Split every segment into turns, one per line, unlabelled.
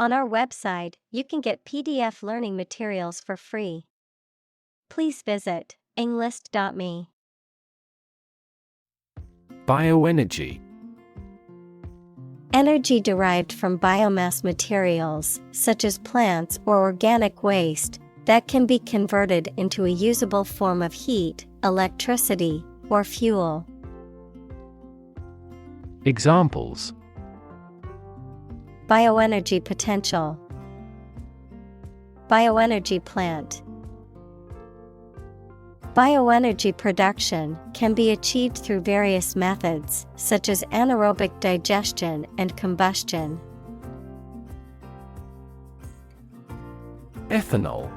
On our website, you can get PDF learning materials for free. Please visit englist.me.
Bioenergy.
Energy derived from biomass materials, such as plants or organic waste, that can be converted into a usable form of heat, electricity, or fuel.
Examples:
Bioenergy potential. Bioenergy plant. Bioenergy production can be achieved through various methods, such as anaerobic digestion and combustion.
Ethanol.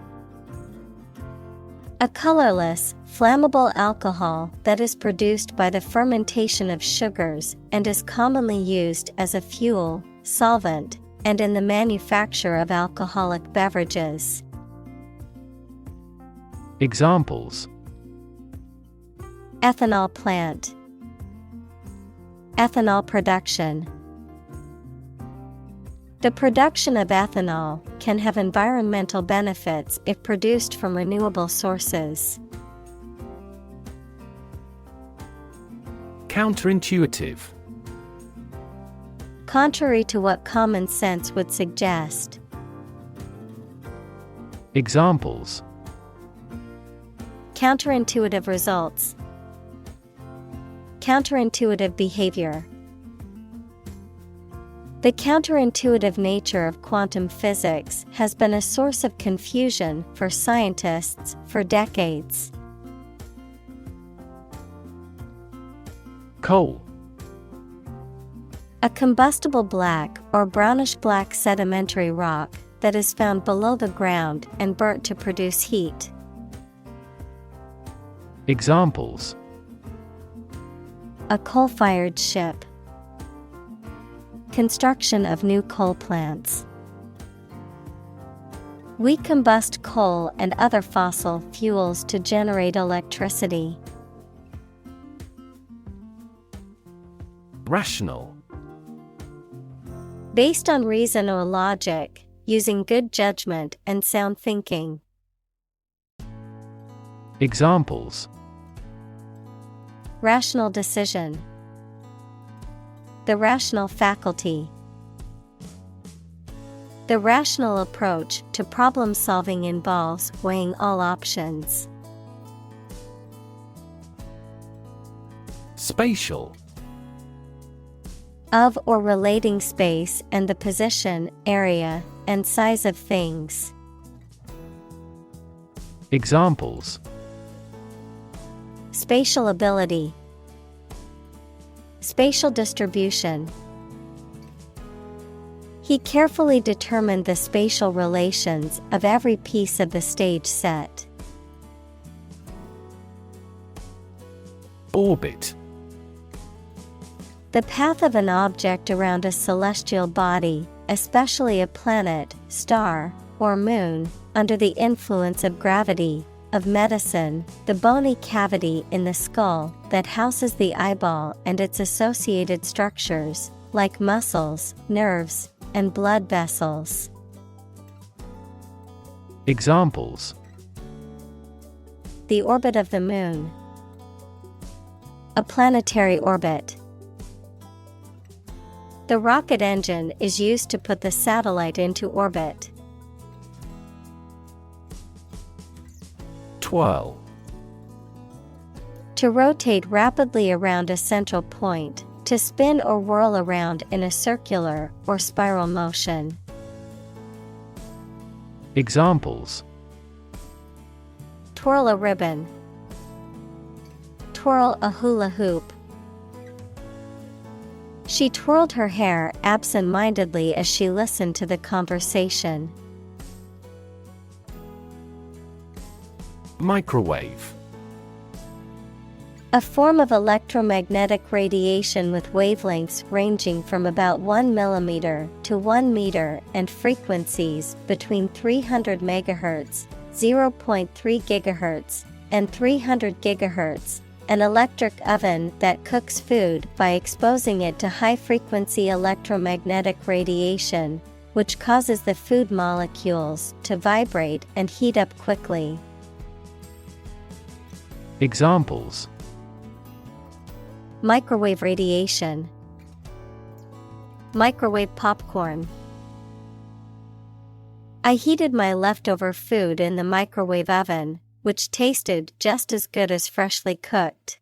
A colorless, flammable alcohol that is produced by the fermentation of sugars and is commonly used as a fuel, solvent, and in the manufacture of alcoholic beverages.
Examples:
Ethanol plant. Ethanol production. The production of ethanol can have environmental benefits if produced from renewable sources.
Counterintuitive.
Contrary to what common sense would suggest.
Examples:
Counterintuitive results. Counterintuitive behavior. The counterintuitive nature of quantum physics has been a source of confusion for scientists for decades.
Coal.
A combustible black or brownish-black sedimentary rock that is found below the ground and burnt to produce heat.
Examples:
A coal-fired ship. Construction of new coal plants. We combust coal and other fossil fuels to generate electricity.
Rational.
Based on reason or logic, using good judgment and sound thinking.
Examples:
Rational decision. The rational faculty. The rational approach to problem solving involves weighing all options.
Spatial.
Of or relating space and the position, area, and size of things.
Examples:
Spatial ability. Spatial distribution. He carefully determined the spatial relations of every piece of the stage set.
Orbit.
The path of an object around a celestial body, especially a planet, star, or moon, under the influence of gravity. Of medicine, the bony cavity in the skull that houses the eyeball and its associated structures, like muscles, nerves, and blood vessels.
Examples:
The orbit of the moon. A planetary orbit. The rocket engine is used to put the satellite into orbit.
Twirl.
To rotate rapidly around a central point, to spin or whirl around in a circular or spiral motion.
Examples:
Twirl a ribbon. Twirl a hula hoop. She twirled her hair absent-mindedly as she listened to the conversation.
Microwave.
A form of electromagnetic radiation with wavelengths ranging from about 1 mm to 1 meter and frequencies between 300 MHz, 0.3 GHz, and 300 GHz. An electric oven that cooks food by exposing it to high-frequency electromagnetic radiation, which causes the food molecules to vibrate and heat up quickly.
Examples:
Microwave radiation, microwave popcorn. I heated my leftover food in the microwave oven, which tasted just as good as freshly cooked.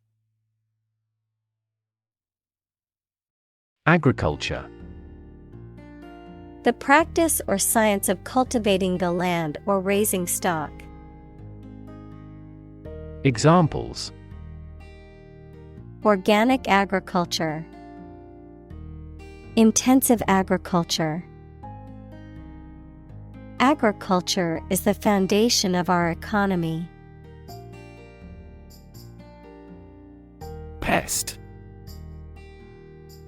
Agriculture.
The practice or science of cultivating the land or raising stock.
Examples:
Organic agriculture, intensive agriculture. Agriculture is the foundation of our economy.
Pest.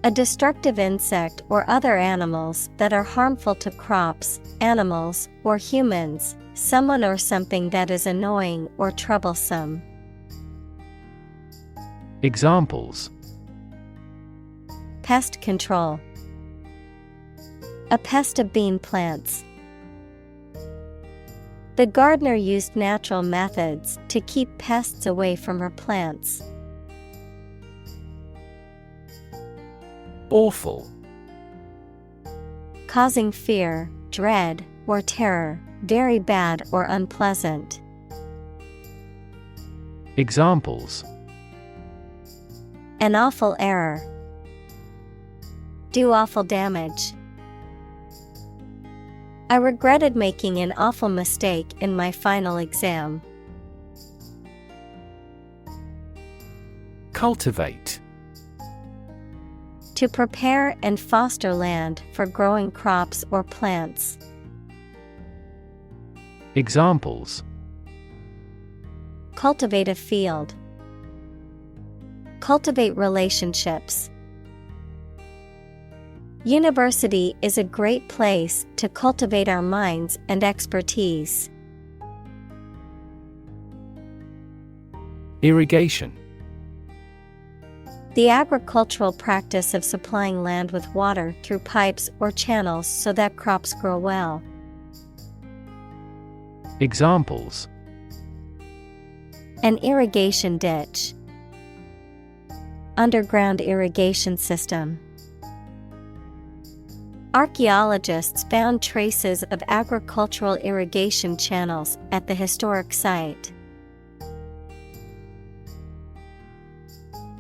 A destructive insect or other animals that are harmful to crops, animals, or humans, someone or something that is annoying or troublesome.
Examples:
Pest control. A pest of bean plants. The gardener used natural methods to keep pests away from her plants.
Awful.
Causing fear, dread, or terror, very bad or unpleasant.
Examples:
An awful error. Do awful damage. I regretted making an awful mistake in my final exam.
Cultivate.
To prepare and foster land for growing crops or plants.
Examples:
Cultivate a field. Cultivate relationships. University is a great place to cultivate our minds and expertise.
Irrigation.
The agricultural practice of supplying land with water through pipes or channels so that crops grow well.
Examples:
An irrigation ditch. Underground irrigation system. Archaeologists found traces of agricultural irrigation channels at the historic site.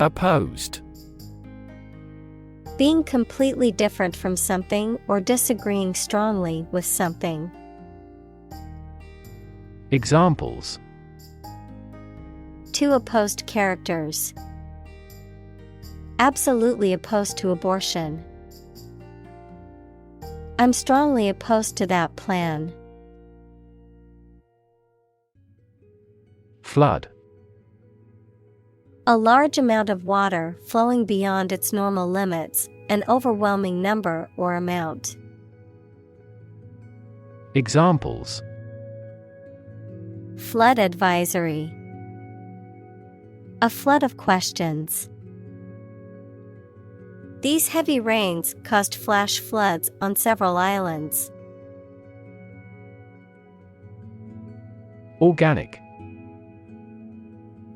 Opposed.
Being completely different from something or disagreeing strongly with something.
Examples:
Two opposed characters. Absolutely opposed to abortion. I'm strongly opposed to that plan.
Flood.
A large amount of water flowing beyond its normal limits, an overwhelming number or amount.
Examples:
Flood advisory. A flood of questions. These heavy rains caused flash floods on several islands.
Organic.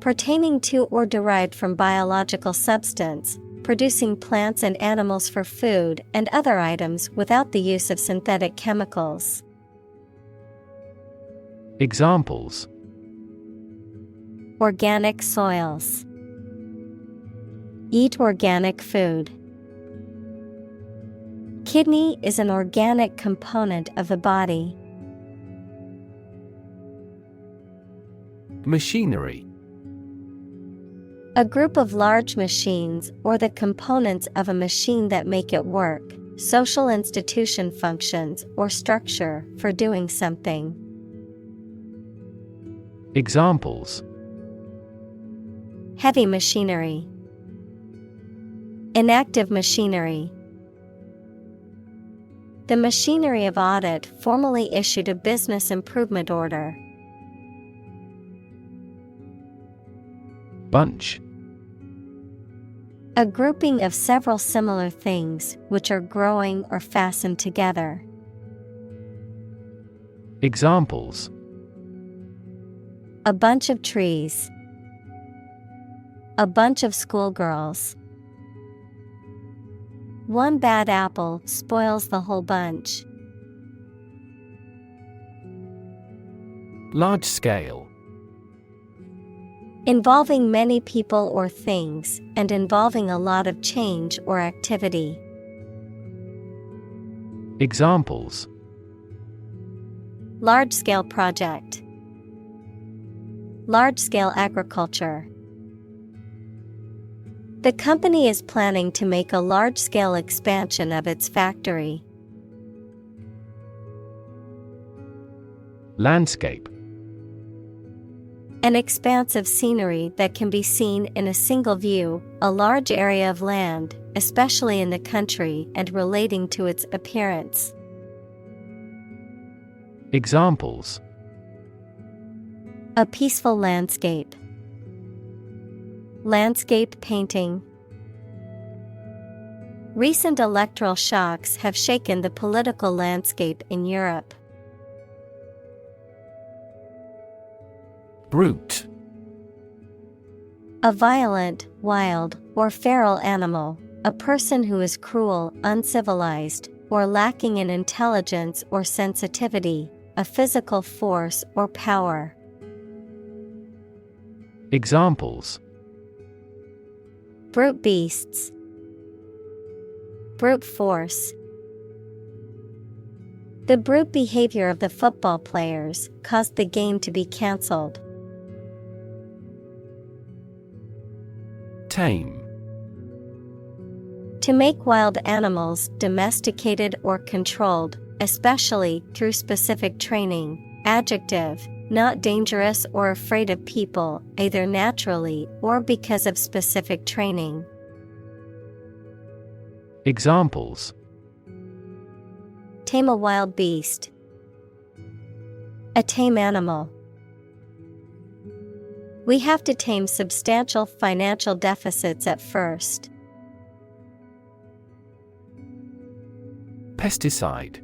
Pertaining to or derived from biological substance, producing plants and animals for food and other items without the use of synthetic chemicals.
Examples:
Organic soils. Eat organic food. Kidney is an organic component of the body.
Machinery.
A group of large machines or the components of a machine that make it work, social institution functions or structure for doing something.
Examples:
Heavy machinery. Inactive machinery. The machinery of audit formally issued a business improvement order.
Bunch.
A grouping of several similar things which are growing or fastened together.
Examples:
A bunch of trees. A bunch of schoolgirls. One bad apple spoils the whole bunch.
Large scale.
Involving many people or things, and involving a lot of change or activity.
Examples:
Large-scale project. Large-scale agriculture. The company is planning to make a large-scale expansion of its factory.
Landscape.
An expanse of scenery that can be seen in a single view, a large area of land, especially in the country and relating to its appearance.
Examples:
A peaceful landscape. Landscape painting. Recent electoral shocks have shaken the political landscape in Europe.
Brute.
A violent, wild, or feral animal, a person who is cruel, uncivilized, or lacking in intelligence or sensitivity, a physical force or power.
Examples:
Brute beasts. Brute force. The brute behavior of the football players caused the game to be cancelled.
Tame.
To make wild animals domesticated or controlled, especially through specific training. Adjective, not dangerous or afraid of people, either naturally or because of specific training.
Examples:
Tame a wild beast. A tame animal. We have to tame substantial financial deficits at first.
Pesticide.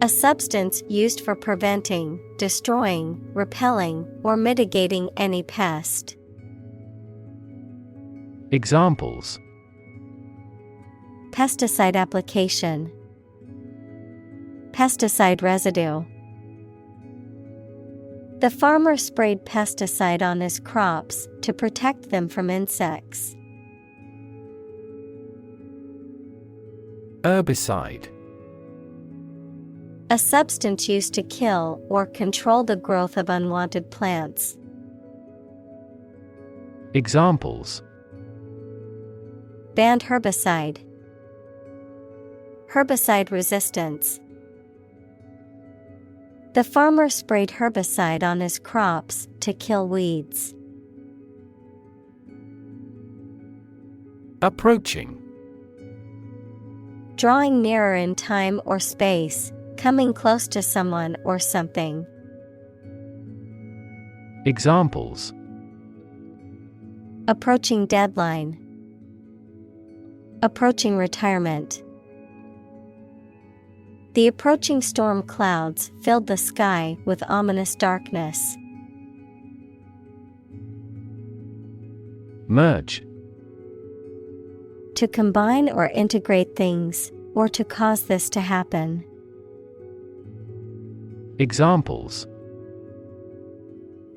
A substance used for preventing, destroying, repelling, or mitigating any pest.
Examples:
Pesticide application. Pesticide residue. The farmer sprayed pesticide on his crops to protect them from insects.
Herbicide.
A substance used to kill or control the growth of unwanted plants.
Examples:
Banned herbicide. Herbicide resistance. The farmer sprayed herbicide on his crops to kill weeds.
Approaching.
Drawing nearer in time or space, coming close to someone or something.
Examples:
Approaching deadline. Approaching retirement. The approaching storm clouds filled the sky with ominous darkness.
Merge.
To combine or integrate things, or to cause this to happen.
Examples: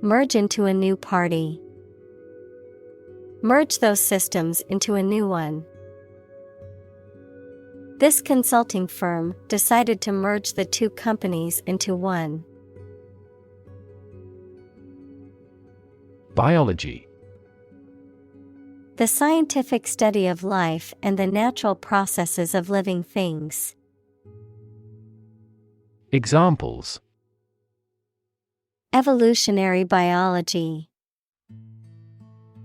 Merge into a new party. Merge those systems into a new one. This consulting firm decided to merge the two companies into one.
Biology.
The scientific study of life and the natural processes of living things.
Examples:
Evolutionary biology.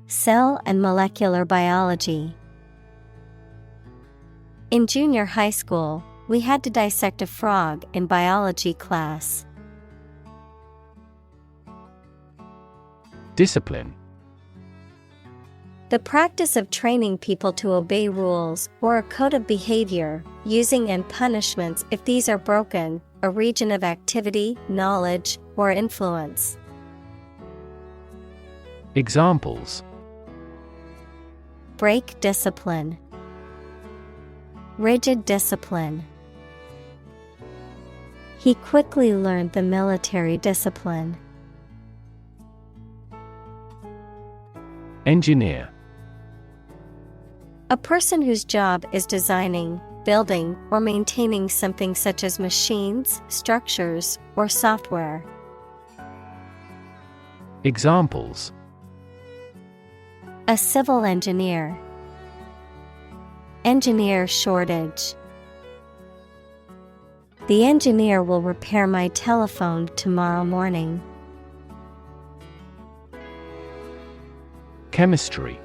Cell and molecular biology. In junior high school, we had to dissect a frog in biology class.
Discipline.
The practice of training people to obey rules or a code of behavior, using and punishments if these are broken, a region of activity, knowledge, or influence.
Examples:
Break discipline. Rigid discipline. He quickly learned the military discipline.
Engineer.
A person whose job is designing, building, or maintaining something such as machines, structures, or software.
Examples:
A civil engineer. Engineer shortage. The engineer will repair my telephone tomorrow morning.
Chemistry.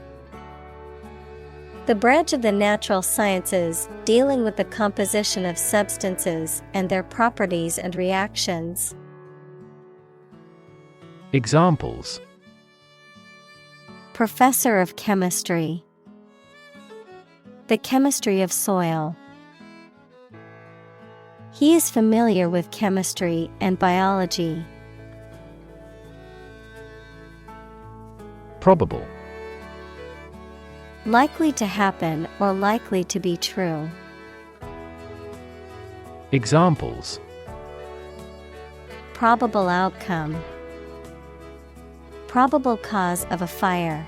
The branch of the natural sciences dealing with the composition of substances and their properties and reactions.
Examples:
Professor of chemistry. The chemistry of soil. He is familiar with chemistry and biology.
Probable.
Likely to happen or likely to be true.
Examples:
Probable outcome. Probable cause of a fire.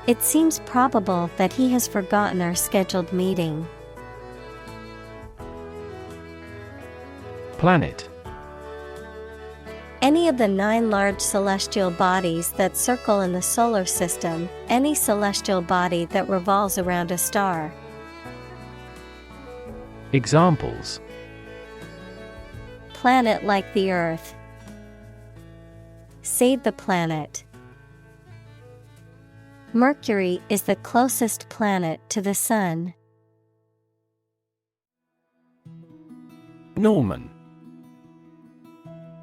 It seems probable that he has forgotten our scheduled meeting.
Planet.
Any of the 9 large celestial bodies that circle in the solar system, any celestial body that revolves around a star.
Examples:
Planet like the Earth. Save the planet. Mercury is the closest planet to the Sun.
Norman.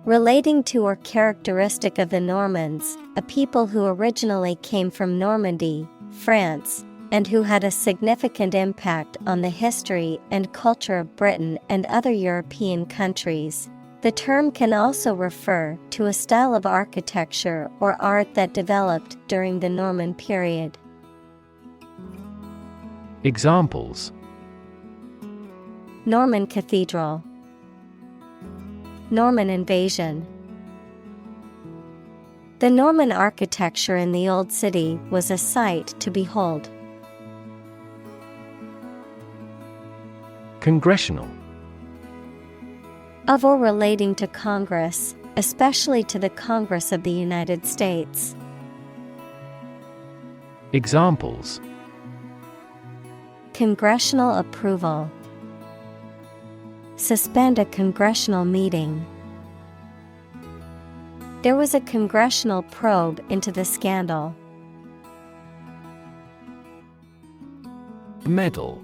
Relating to or characteristic of the Normans, a people who originally came from Normandy, France, and who had a significant impact on the history and culture of Britain and other European countries. The term can also refer to a style of architecture or art that developed during the Norman period.
Examples:
Norman Cathedral. Norman invasion. The Norman architecture in the Old City was a sight to behold.
Congressional.
Of or relating to Congress, especially to the Congress of the United States.
Examples:
Congressional approval. Suspend a congressional meeting. There was a congressional probe into the scandal.
Medal.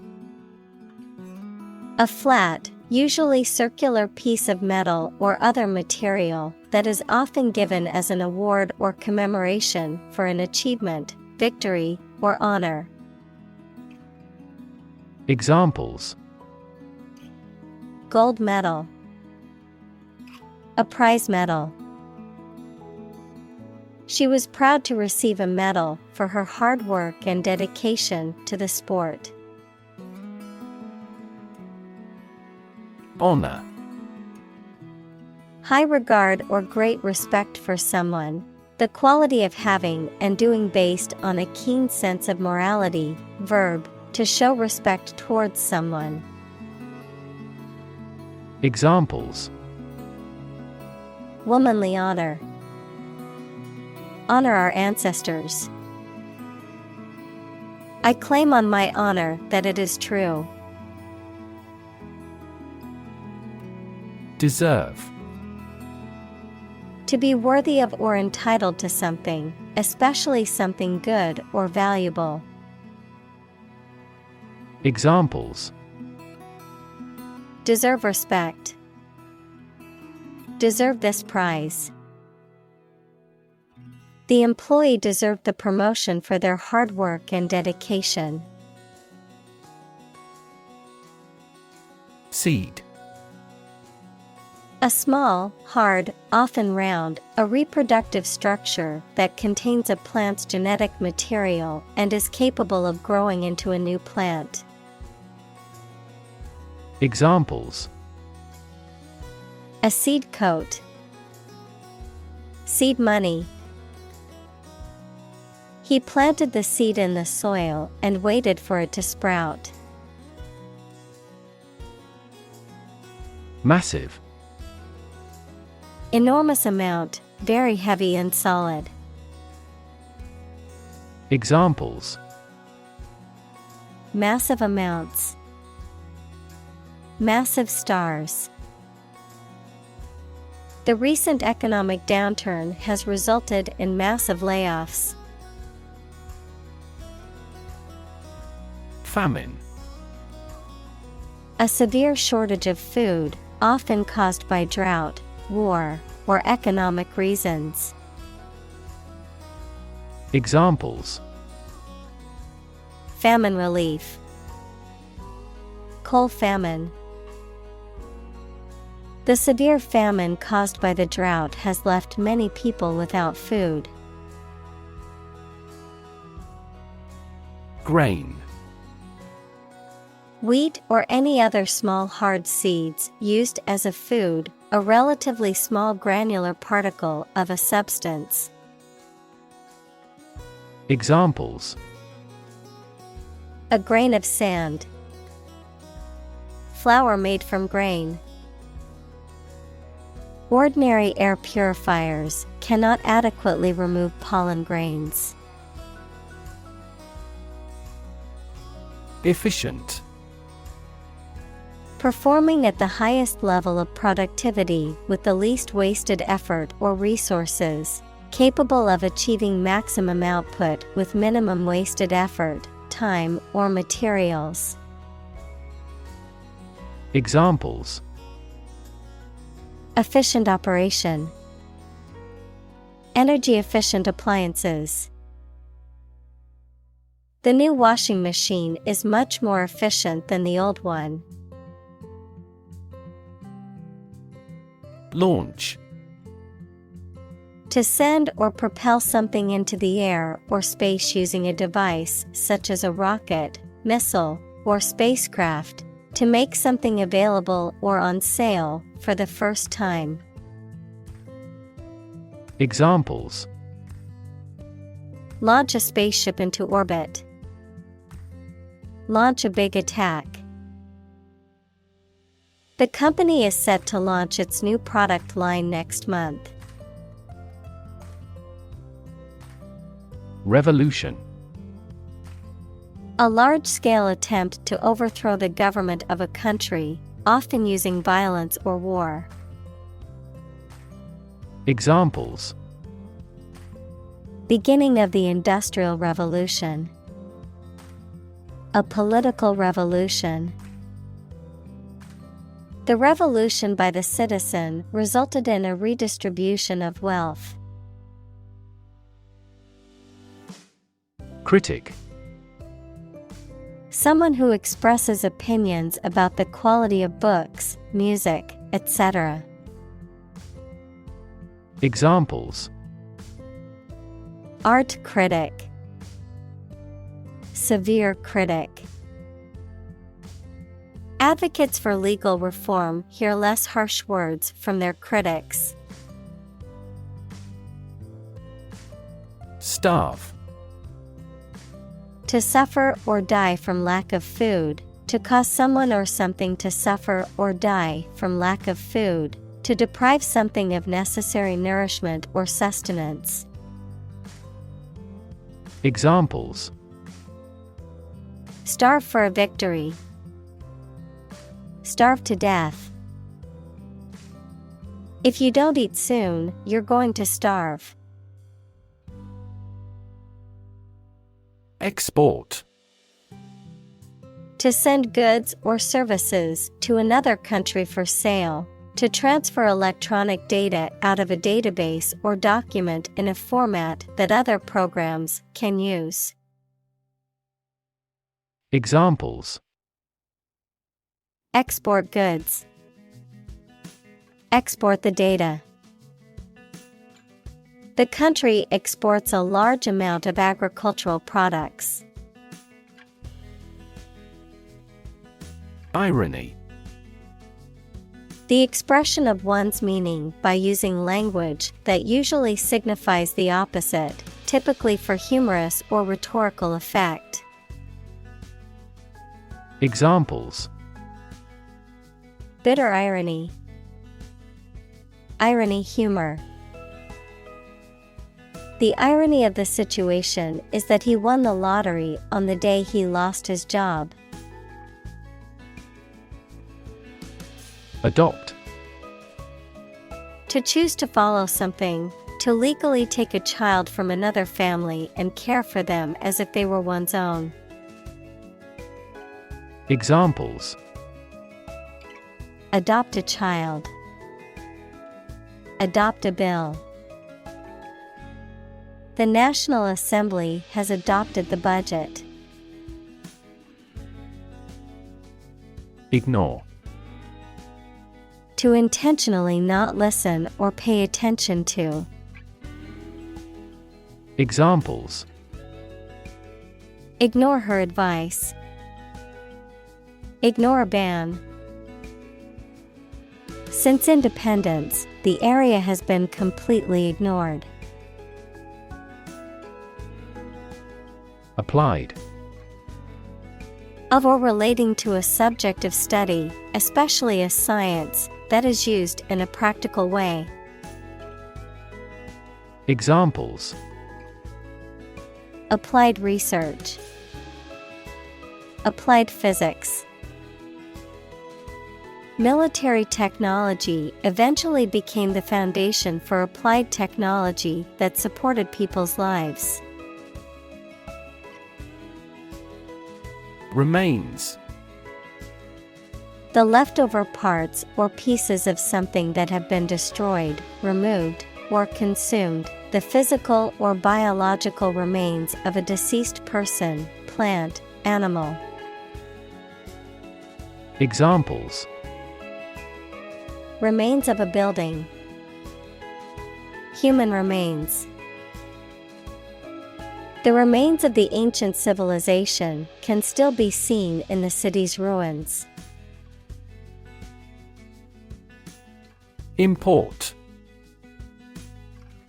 A flat, usually circular piece of metal or other material that is often given as an award or commemoration for an achievement, victory, or honor.
Examples:
Gold medal. A prize medal. She was proud to receive a medal for her hard work and dedication to the sport.
Honor.
High regard or great respect for someone, the quality of having and doing based on a keen sense of morality. Verb, to show respect towards someone.
Examples:
Womanly honor. Honor our ancestors. I claim on my honor that it is true.
Deserve.
To be worthy of or entitled to something, especially something good or valuable.
Examples:
Deserve respect. Deserve this prize. The employee deserved the promotion for their hard work and dedication.
Seed.
A small, hard, often round, a reproductive structure that contains a plant's genetic material and is capable of growing into a new plant.
Examples:
A seed coat. Seed money. He planted the seed in the soil and waited for it to sprout.
Massive.
Enormous amount, very heavy and solid.
Examples:
Massive amounts. Massive stars. The recent economic downturn has resulted in massive layoffs.
Famine.
A severe shortage of food, often caused by drought, war, or economic reasons.
Examples:
Famine relief. Coal famine. The severe famine caused by the drought has left many people without food.
Grain.
Wheat or any other small hard seeds used as a food, a relatively small granular particle of a substance.
Examples:
A grain of sand. Flour made from grain. Ordinary air purifiers cannot adequately remove pollen grains.
Efficient.
Performing at the highest level of productivity with the least wasted effort or resources, capable of achieving maximum output with minimum wasted effort, time, or materials.
Examples:
Efficient operation. Energy efficient appliances. The new washing machine is much more efficient than the old one.
Launch.
To send or propel something into the air or space using a device such as a rocket, missile, or spacecraft, to make something available or on sale for the first time.
Examples:
Launch a spaceship into orbit. Launch a big attack. The company is set to launch its new product line next month.
Revolution.
A large-scale attempt to overthrow the government of a country, often using violence or war.
Examples:
Beginning of the Industrial Revolution. A political revolution. The revolution by the citizen resulted in a redistribution of wealth.
Critic.
Someone who expresses opinions about the quality of books, music, etc.
Examples:
Art critic. Severe critic. Advocates for legal reform hear less harsh words from their critics.
Starve.
To suffer or die from lack of food, to cause someone or something to suffer or die from lack of food, to deprive something of necessary nourishment or sustenance.
Examples:
Starve for a victory. Starve to death. If you don't eat soon, you're going to starve.
Export.
To send goods or services to another country for sale. To transfer electronic data out of a database or document in a format that other programs can use.
Examples:
Export goods. Export the data. The country exports a large amount of agricultural products.
Irony.
The expression of one's meaning by using language that usually signifies the opposite, typically for humorous or rhetorical effect.
Examples:
bitter irony, irony humor. The irony of the situation is that he won the lottery on the day he lost his job.
Adopt.
To choose to follow something, to legally take a child from another family and care for them as if they were one's own.
Examples:
adopt a child, adopt a bill. The National Assembly has adopted the budget.
Ignore.
To intentionally not listen or pay attention to.
Examples:
ignore her advice, ignore a ban. Since independence, the area has been completely ignored.
Applied.
Of or relating to a subject of study, especially a science, that is used in a practical way.
Examples:
applied research, applied physics. Military technology eventually became the foundation for applied technology that supported people's lives.
Remains.
The leftover parts or pieces of something that have been destroyed, removed, or consumed, the physical or biological remains of a deceased person, plant, animal.
Examples:
remains of a building, human remains. The remains of the ancient civilization can still be seen in the city's ruins.
Import.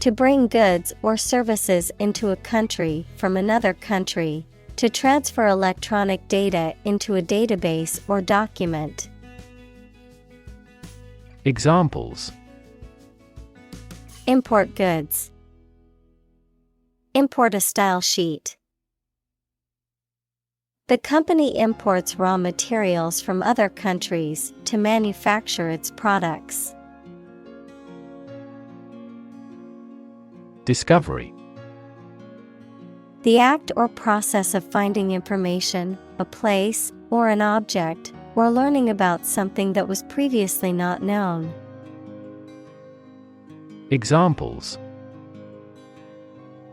To bring goods or services into a country from another country, to transfer electronic data into a database or document.
Examples:
import goods, import a style sheet. The company imports raw materials from other countries to manufacture its products.
Discovery.
The act or process of finding information, a place, or an object, or learning about something that was previously not known.
Examples: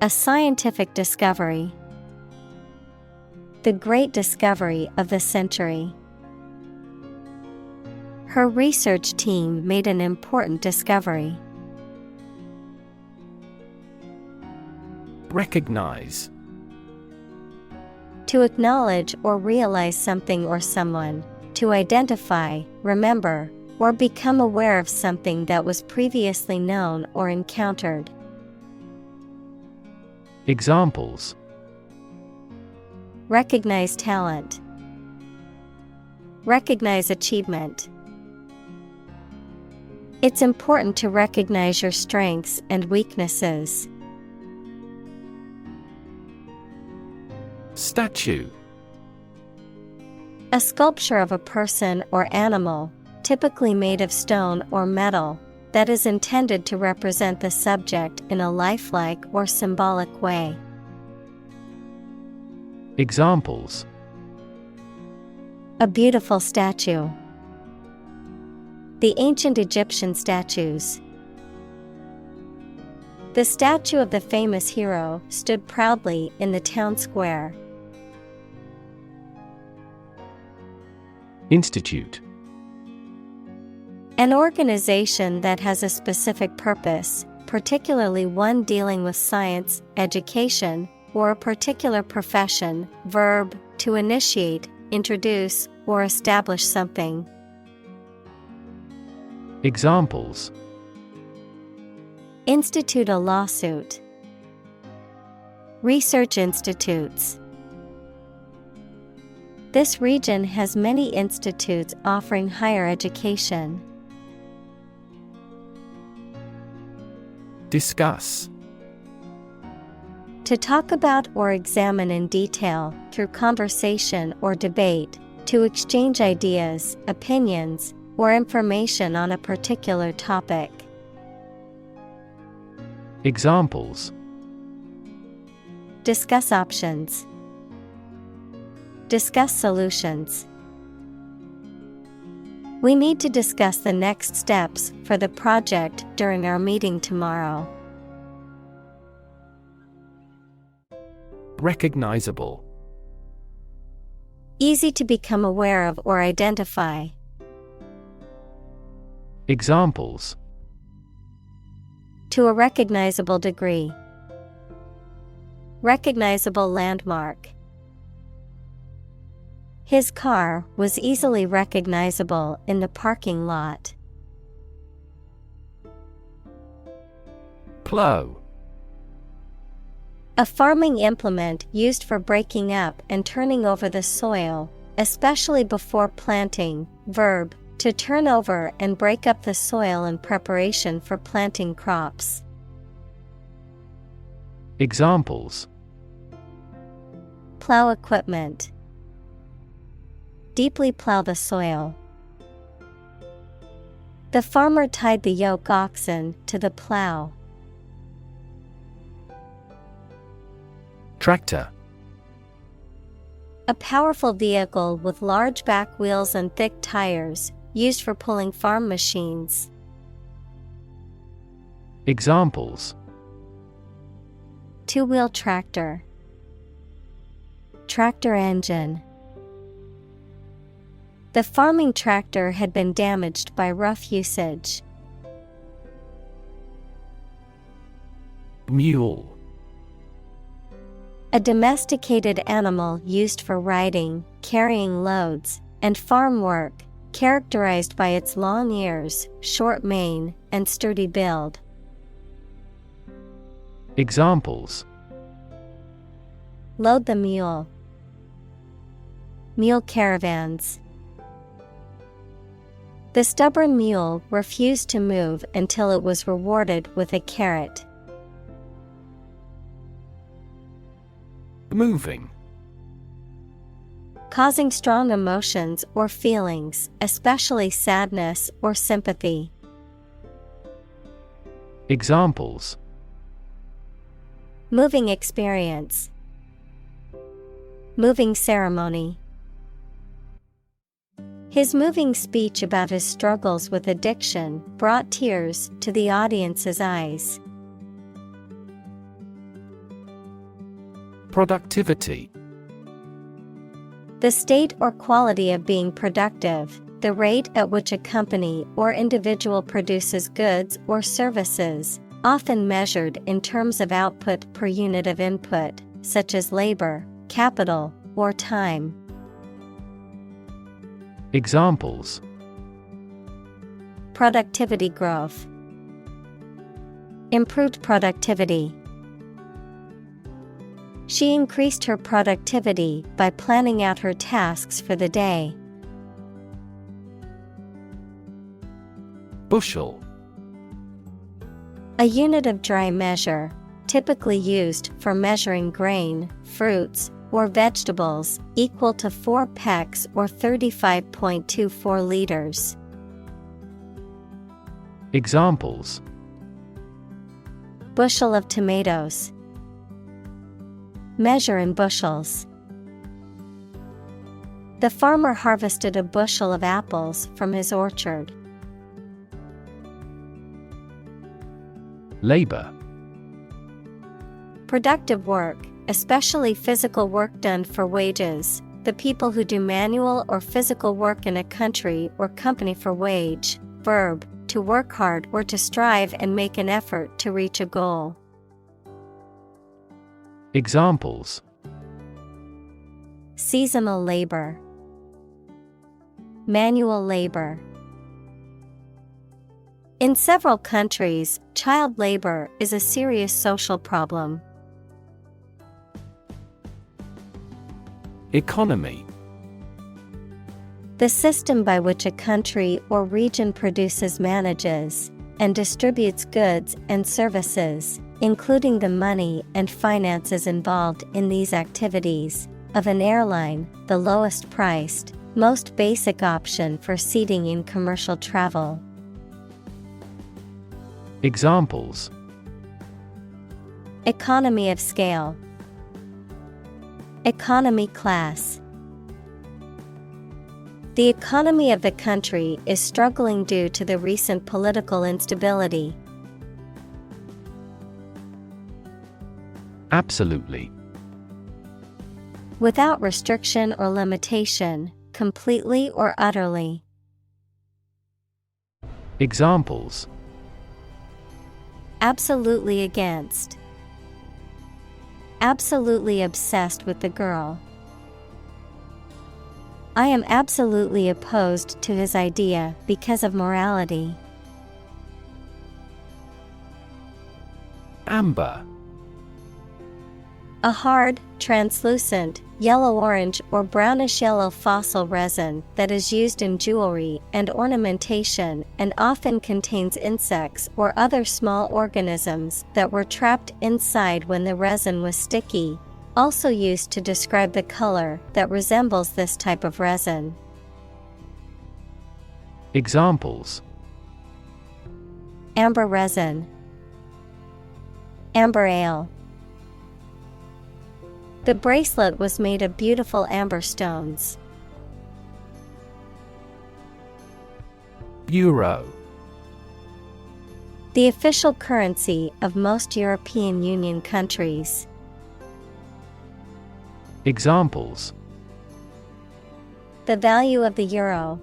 a scientific discovery, the great discovery of the century. Her research team made an important discovery.
Recognize.
To acknowledge or realize something or someone, to identify, remember, or become aware of something that was previously known or encountered.
Examples:
recognize talent, recognize achievement. It's important to recognize your strengths and weaknesses.
Statue.
A sculpture of a person or animal, typically made of stone or metal, that is intended to represent the subject in a lifelike or symbolic way.
Examples:
a beautiful statue, the ancient Egyptian statues. The statue of the famous hero stood proudly in the town square.
Institute.
An organization that has a specific purpose, particularly one dealing with science, education, or a particular profession. Verb, to initiate, introduce, or establish something.
Examples:
Institute a lawsuit. Research institutes. This region has many institutes offering higher education.
Discuss.
To talk about or examine in detail, through conversation or debate, to exchange ideas, opinions, or information on a particular topic.
Examples:
Discuss options. Discuss solutions. We need to discuss the next steps for the project during our meeting tomorrow.
Recognizable.
Easy to become aware of or identify.
Examples:
To a recognizable degree. Recognizable landmark. His car was easily recognizable in the parking lot.
Plow.
A farming implement used for breaking up and turning over the soil, especially before planting. Verb, to turn over and break up the soil in preparation for planting crops.
Examples:
Plow equipment. Deeply plow the soil. The farmer tied the yoke oxen to the plow.
Tractor.
A powerful vehicle with large back wheels and thick tires, used for pulling farm machines.
Examples:
Two-wheel tractor. Tractor engine. The farming tractor had been damaged by rough usage.
Mule.
A domesticated animal used for riding, carrying loads, and farm work, characterized by its long ears, short mane, and sturdy build.
Examples:
Load the mule. Mule caravans. The stubborn mule refused to move until it was rewarded with a carrot.
Moving.
Causing strong emotions or feelings, especially sadness or sympathy.
Examples:
Moving experience. Moving ceremony. His moving speech about his struggles with addiction brought tears to the audience's eyes.
Productivity.
The state or quality of being productive, the rate at which a company or individual produces goods or services, often measured in terms of output per unit of input, such as labor, capital, or time.
Examples:
Productivity growth. Improved productivity. She increased her productivity by planning out her tasks for the day.
Bushel.
A unit of dry measure, typically used for measuring grain, fruits, or vegetables, equal to 4 pecks or 35.24 liters.
Examples:
Bushel of tomatoes. Measure in bushels. The farmer harvested a bushel of apples from his orchard.
Labor.
Productive work, especially physical work done for wages, the people who do manual or physical work in a country or company for wage, verb, to work hard or to strive and make an effort to reach a goal.
Examples:
Seasonal labor, manual labor. In several countries, child labor is a serious social problem.
Economy:
the system by which a country or region produces, manages, and distributes goods and services, including the money and finances involved in these activities, of an airline, the lowest priced, most basic option for seating in commercial travel.
Examples:
economy of scale, economy class. The economy of the country is struggling due to the recent political instability.
Absolutely.
Without restriction or limitation, completely or utterly.
Examples:
absolutely against, absolutely obsessed with the girl. I am absolutely opposed to his idea because of morality.
Amber:
a hard, translucent, yellow-orange or brownish-yellow fossil resin that is used in jewelry and ornamentation and often contains insects or other small organisms that were trapped inside when the resin was sticky, also used to describe the color that resembles this type of resin.
Examples:
amber resin, amber ale. The bracelet was made of beautiful amber stones.
Euro:
the official currency of most European Union countries.
Examples:
the value of the euro,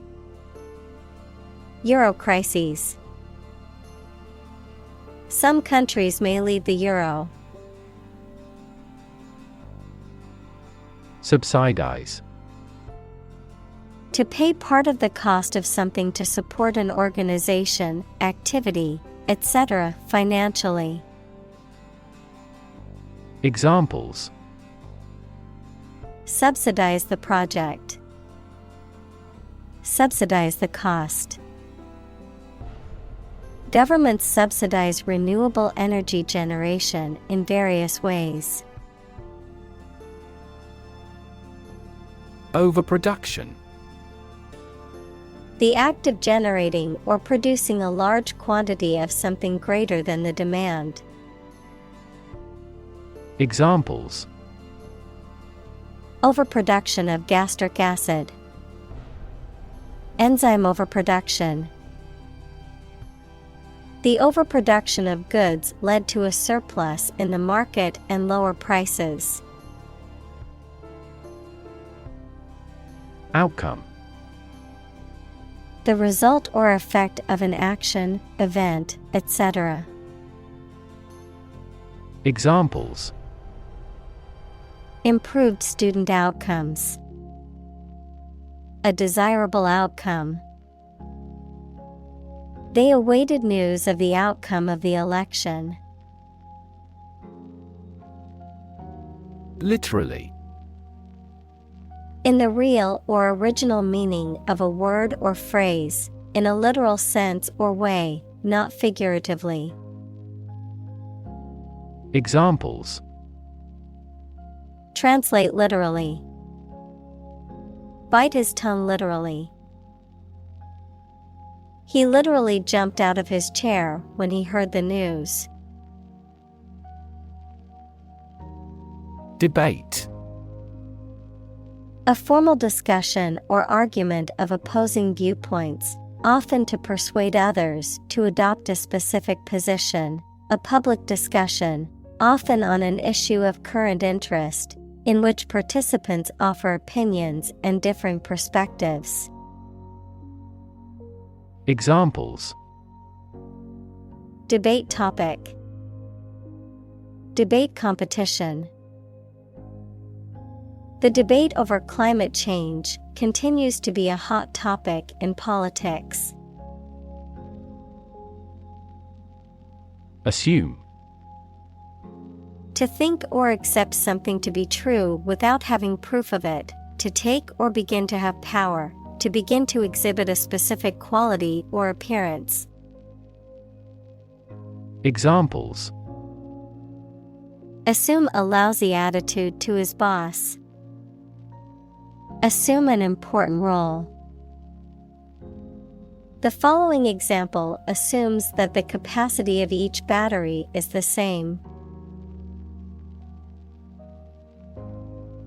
euro crises. Some countries may leave the euro.
Subsidize:
to pay part of the cost of something to support an organization, activity, etc. financially.
Examples:
subsidize the project, subsidize the cost. Governments subsidize renewable energy generation in various ways.
Overproduction:
the act of generating or producing a large quantity of something greater than the demand.
Examples:
overproduction of gastric acid, enzyme overproduction. The overproduction of goods led to a surplus in the market and lower prices.
Outcome:
the result or effect of an action, event, etc.
Examples:
improved student outcomes, a desirable outcome. They awaited news of the outcome of the election.
Literally:
in the real or original meaning of a word or phrase, in a literal sense or way, not figuratively.
Examples:
translate literally, bite his tongue literally. He literally jumped out of his chair when he heard the news.
Debate:
a formal discussion or argument of opposing viewpoints, often to persuade others to adopt a specific position, a public discussion, often on an issue of current interest, in which participants offer opinions and differing perspectives.
Examples:
Debate topic. Debate competition. The debate over climate change continues to be a hot topic in politics.
Assume.
To think or accept something to be true without having proof of it, to take or begin to have power, to begin to exhibit a specific quality or appearance.
Examples:
Assume a lousy attitude to his boss. Assume an important role. The following example assumes that the capacity of each battery is the same.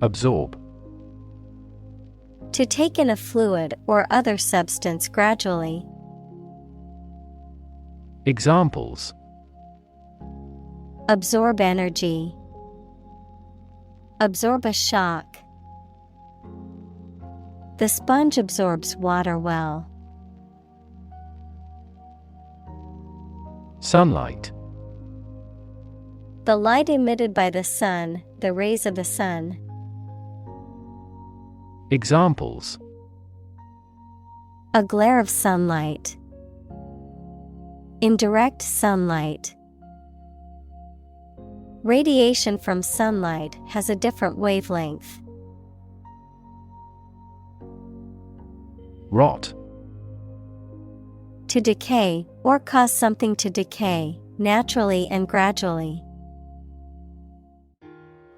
Absorb.
To take in a fluid or other substance gradually.
Examples:
Absorb energy. Absorb a shock. The sponge absorbs water well.
Sunlight.
The light emitted by the sun, the rays of the sun.
Examples:
A glare of sunlight. Indirect sunlight. Radiation from sunlight has a different wavelength.
Rot.
To decay, or cause something to decay, naturally and gradually.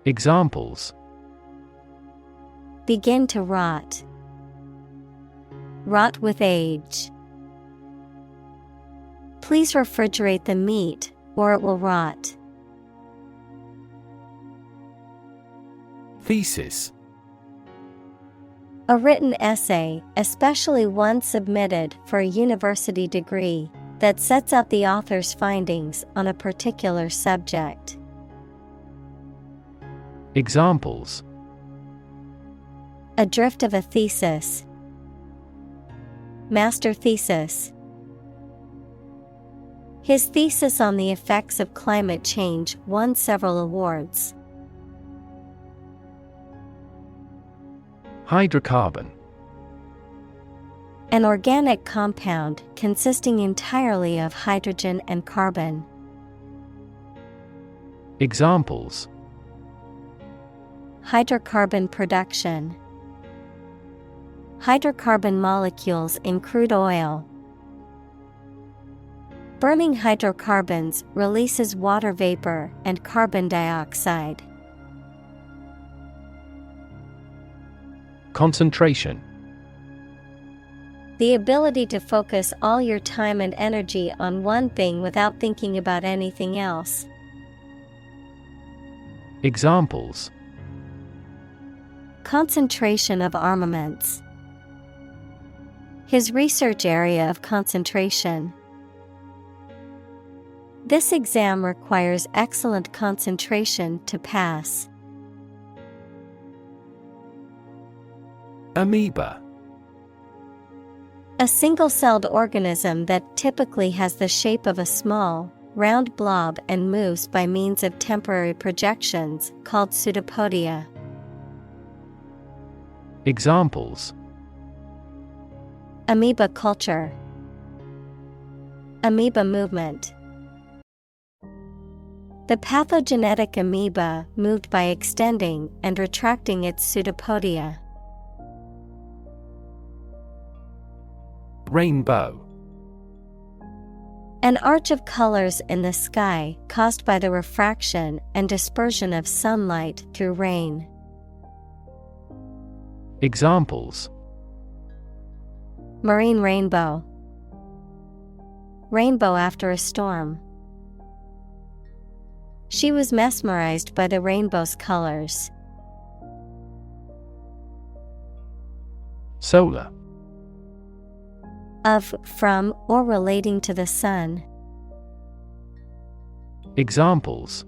Examples:
Begin to rot. Rot with age. Please refrigerate the meat, or it will rot.
Thesis.
A written essay, especially one submitted for a university degree, that sets out the author's findings on a particular subject.
Examples:
A drift of a thesis. Master thesis. His thesis on the effects of climate change won several awards.
Hydrocarbon.
An organic compound consisting entirely of hydrogen and carbon.
Examples:
Hydrocarbon production. Hydrocarbon molecules in crude oil. Burning hydrocarbons releases water vapor and carbon dioxide.
Concentration.
The ability to focus all your time and energy on one thing without thinking about anything else.
Examples:
Concentration of armaments. His research area of concentration. This exam requires excellent concentration to pass.
Amoeba.
A single-celled organism that typically has the shape of a small, round blob and moves by means of temporary projections, called pseudopodia.
Examples:
Amoeba culture. Amoeba movement. The pathogenetic amoeba moved by extending and retracting its pseudopodia.
Rainbow.
An arch of colors in the sky caused by the refraction and dispersion of sunlight through rain.
Examples:
Marine rainbow. Rainbow after a storm. She was mesmerized by the rainbow's colors.
Solar.
Of, from, or relating to the sun.
Examples: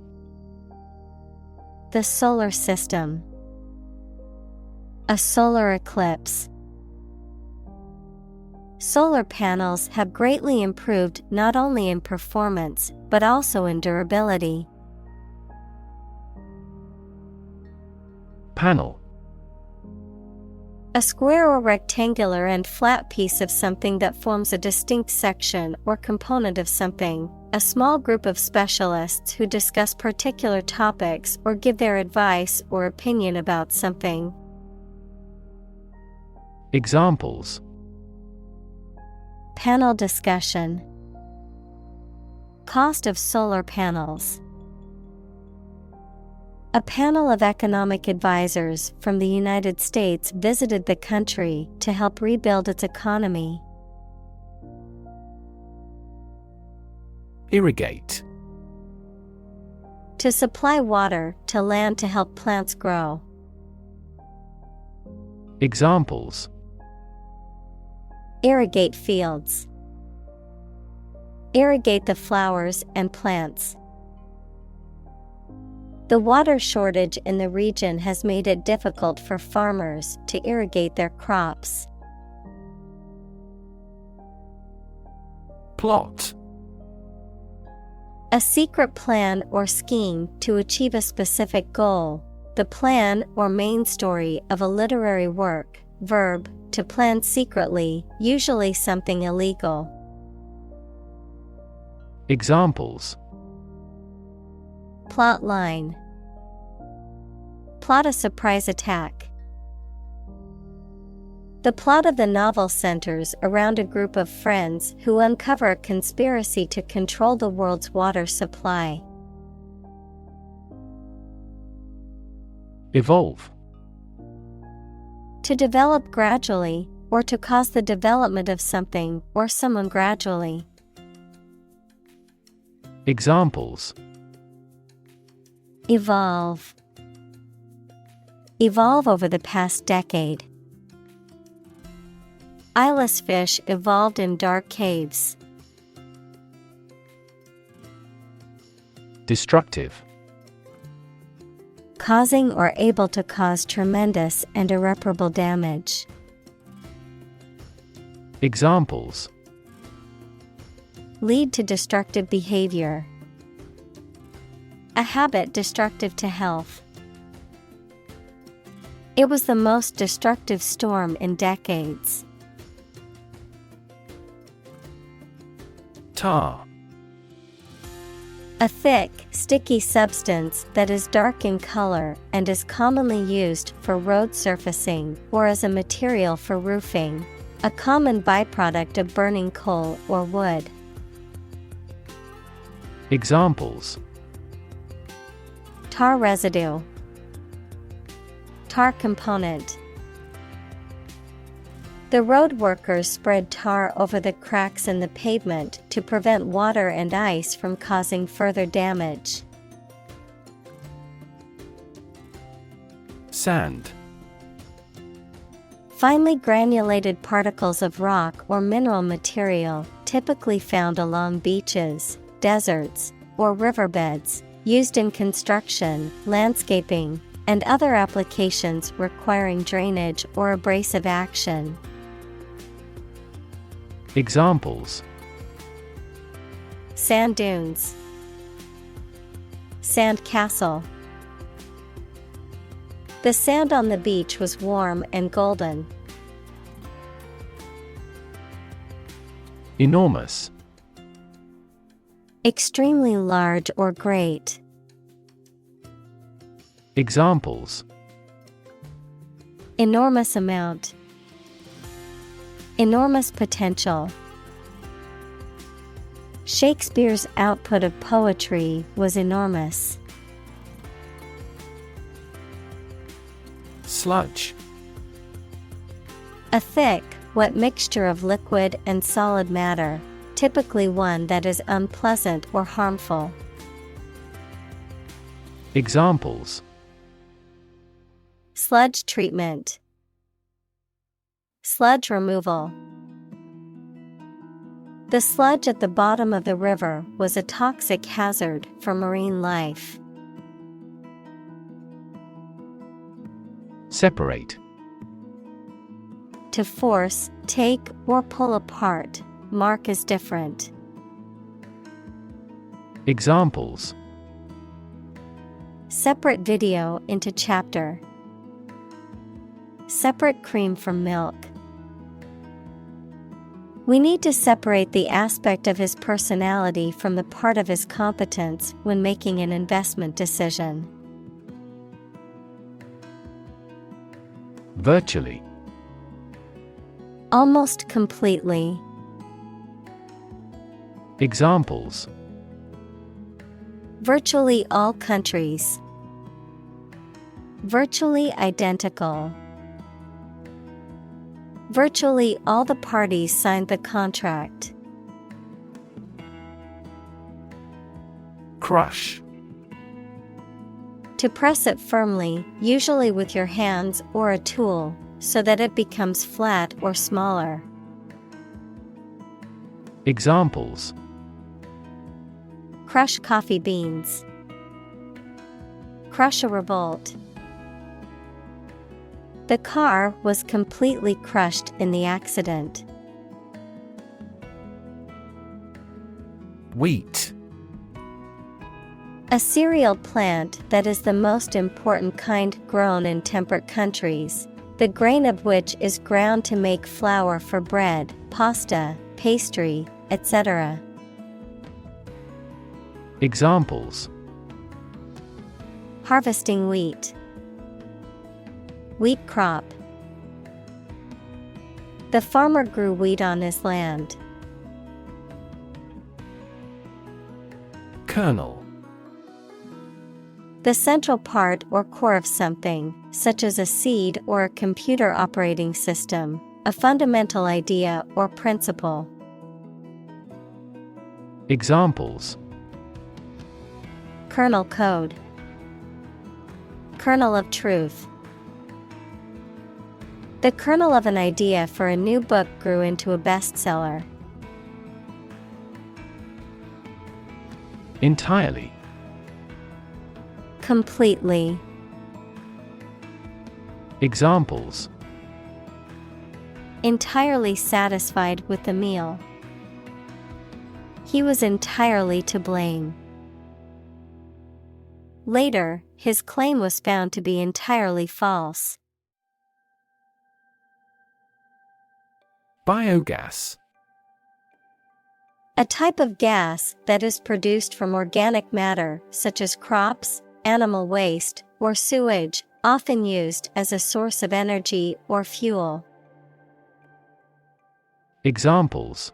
The solar system. A solar eclipse. Solar panels have greatly improved not only in performance, but also in durability.
Panel.
A square or rectangular and flat piece of something that forms a distinct section or component of something, a small group of specialists who discuss particular topics or give their advice or opinion about something.
Examples:
Panel discussion. Cost of solar panels. A panel of economic advisors from the United States visited the country to help rebuild its economy.
Irrigate.
To supply water to land to help plants grow.
Examples:
Irrigate fields. Irrigate the flowers and plants. The water shortage in the region has made it difficult for farmers to irrigate their crops.
Plot.
A secret plan or scheme to achieve a specific goal. The plan or main story of a literary work. Verb, to plan secretly, usually something illegal.
Examples:
Plot line. Plot a surprise attack. The plot of the novel centers around a group of friends who uncover a conspiracy to control the world's water supply.
Evolve.
To develop gradually, or to cause the development of something or someone gradually.
Examples:
Evolve. Evolve over the past decade. Eyeless fish evolved in dark caves.
Destructive.
Causing or able to cause tremendous and irreparable damage.
Examples:
Lead to destructive behavior. A habit destructive to health. It was the most destructive storm in decades.
Tar.
A thick, sticky substance that is dark in color and is commonly used for road surfacing or as a material for roofing. A common byproduct of burning coal or wood.
Examples:
Tar residue. Tar component. The road workers spread tar over the cracks in the pavement to prevent water and ice from causing further damage.
Sand.
Finely granulated particles of rock or mineral material, typically found along beaches, deserts, or riverbeds, used in construction, landscaping, and other applications requiring drainage or abrasive action.
Examples:
Sand dunes. Sand castle. The sand on the beach was warm and golden.
Enormous.
Extremely large or great.
Examples:
Enormous amount. Enormous potential. Shakespeare's output of poetry was enormous.
Sludge.
A thick, wet mixture of liquid and solid matter, typically one that is unpleasant or harmful.
Examples:
Sludge treatment. Sludge removal. The sludge at the bottom of the river was a toxic hazard for marine life.
Separate.
to force, take, or pull apart, mark as different.
Examples:
Separate video into chapter. Separate cream from milk. We need to separate the aspect of his personality from the part of his competence when making an investment decision.
Virtually.
Almost completely.
Examples:
Virtually all countries. Virtually identical. Virtually all the parties signed the contract.
Crush.
To press it firmly, usually with your hands or a tool, so that it becomes flat or smaller.
Examples:
Crush coffee beans. Crush a revolt. The car was completely crushed in the accident.
Wheat.
A cereal plant that is the most important kind grown in temperate countries, the grain of which is ground to make flour for bread, pasta, pastry, etc.
Examples:
Harvesting wheat. Wheat crop. The farmer grew wheat on his land.
Kernel.
The central part or core of something, such as a seed or a computer operating system, a fundamental idea or principle.
Examples:
Kernel code. Kernel of truth. The kernel of an idea for a new book grew into a bestseller.
Entirely.
Completely.
Examples:
Entirely satisfied with the meal. He was entirely to blame. Later, his claim was found to be entirely false.
Biogas.
A type of gas that is produced from organic matter, such as crops, animal waste, or sewage, often used as a source of energy or fuel.
Examples: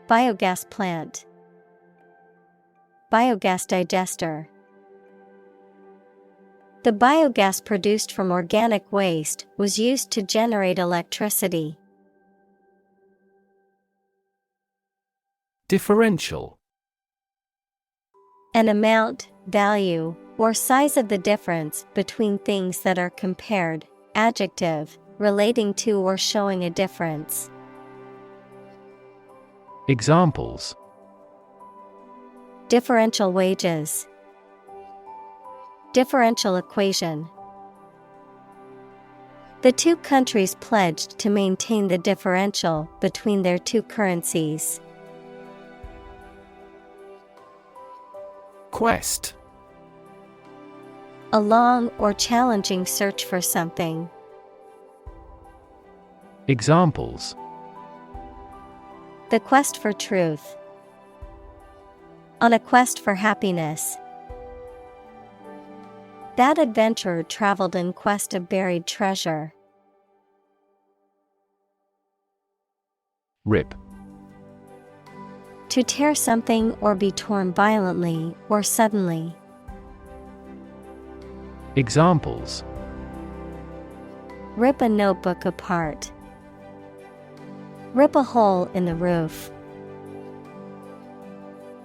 Biogas plant. Biogas digester. The biogas produced from organic waste was used to generate electricity.
Differential.
An amount, value, or size of the difference between things that are compared. Adjective, relating to or showing a difference.
Examples:
Differential wages. Differential equation. The two countries pledged to maintain the differential between their two currencies.
Quest.
A long or challenging search for something.
Examples:
The quest for truth. On a quest for happiness. That adventurer traveled in quest of buried treasure.
Rip.
To tear something or be torn violently or suddenly.
Examples:
Rip a notebook apart. Rip a hole in the roof.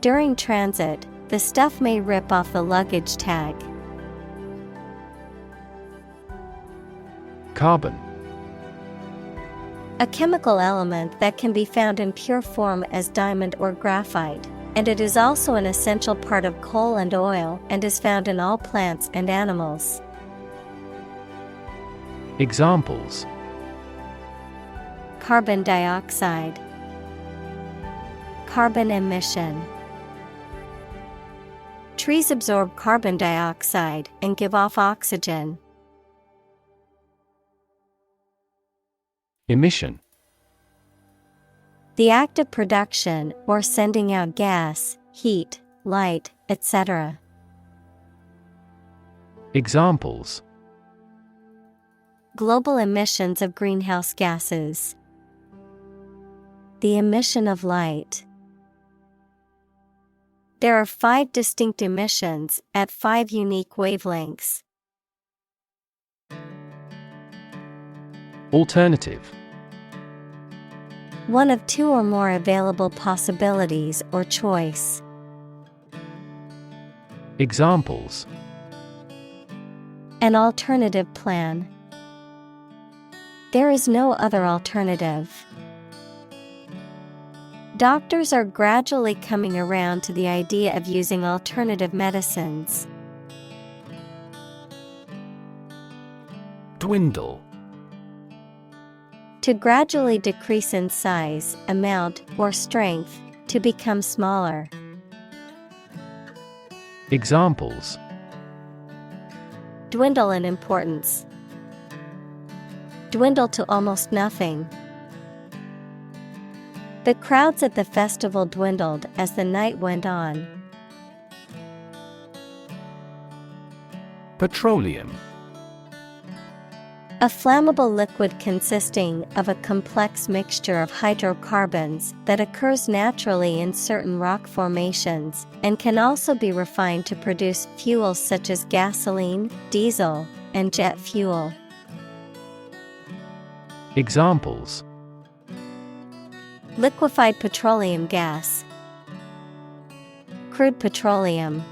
During transit, the stuff may rip off the luggage tag.
Carbon.
A chemical element that can be found in pure form as diamond or graphite, and it is also an essential part of coal and oil and is found in all plants and animals.
Examples:
Carbon dioxide. Carbon emission. Trees absorb carbon dioxide and give off oxygen.
Emission.
The act of production or sending out gas, heat, light, etc.
Examples:
global emissions of greenhouse gases, the emission of light. There are 5 distinct emissions at 5 unique wavelengths.
Alternative.
One of 2 or more available possibilities or choice.
Examples:
an alternative plan. There is no other alternative. Doctors are gradually coming around to the idea of using alternative medicines.
Dwindle.
To gradually decrease in size, amount, or strength, to become smaller.
Examples:
dwindle in importance. Dwindle to almost nothing. The crowds at the festival dwindled as the night went on.
Petroleum.
A flammable liquid consisting of a complex mixture of hydrocarbons that occurs naturally in certain rock formations and can also be refined to produce fuels such as gasoline, diesel, and jet fuel.
Examples:
liquefied petroleum gas, crude petroleum.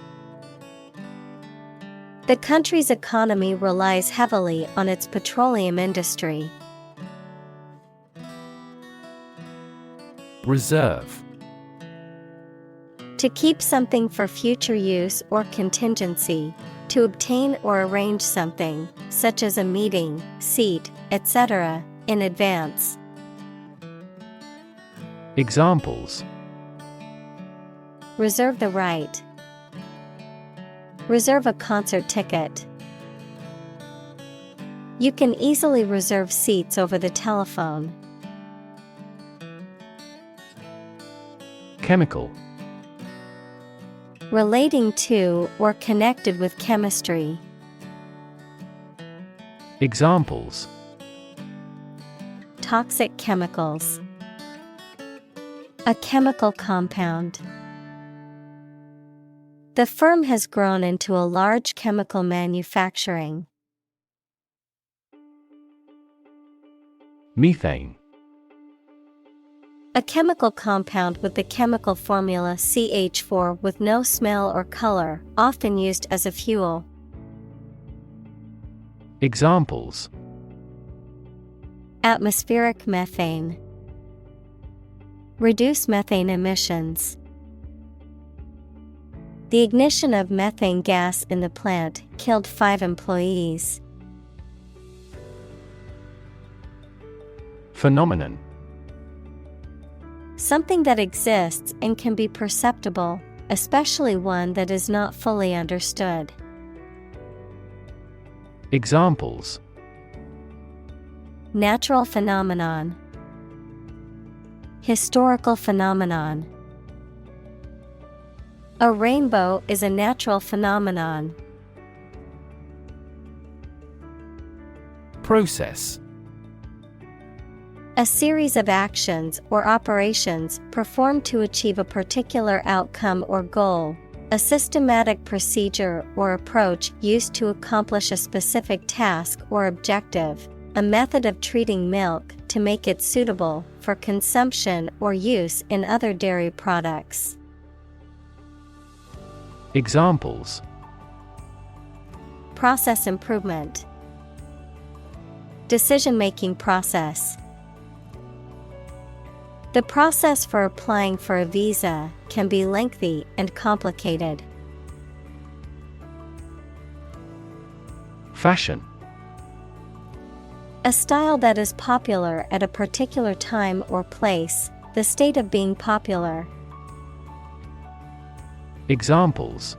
The country's economy relies heavily on its petroleum industry.
Reserve.
To keep something for future use or contingency, to obtain or arrange something, such as a meeting, seat, etc., in advance.
Examples:
reserve the right. Reserve a concert ticket. You can easily reserve seats over the telephone.
Chemical.
Relating to or connected with chemistry.
Examples:
toxic chemicals. A chemical compound. The firm has grown into a large chemical manufacturing.
Methane.
A chemical compound with the chemical formula CH4 with no smell or color, often used as a fuel.
Examples:
atmospheric methane. Reduce methane emissions. The ignition of methane gas in the plant killed 5 employees.
Phenomenon.
Something that exists and can be perceptible, especially one that is not fully understood.
Examples:
natural phenomenon. Historical phenomenon. A rainbow is a natural phenomenon.
Process.
A series of actions or operations performed to achieve a particular outcome or goal. A systematic procedure or approach used to accomplish a specific task or objective. A method of treating milk to make it suitable for consumption or use in other dairy products.
Examples:
process improvement. Decision-making process. The process for applying for a visa can be lengthy and complicated.
Fashion.
A style that is popular at a particular time or place, the state of being popular.
Examples: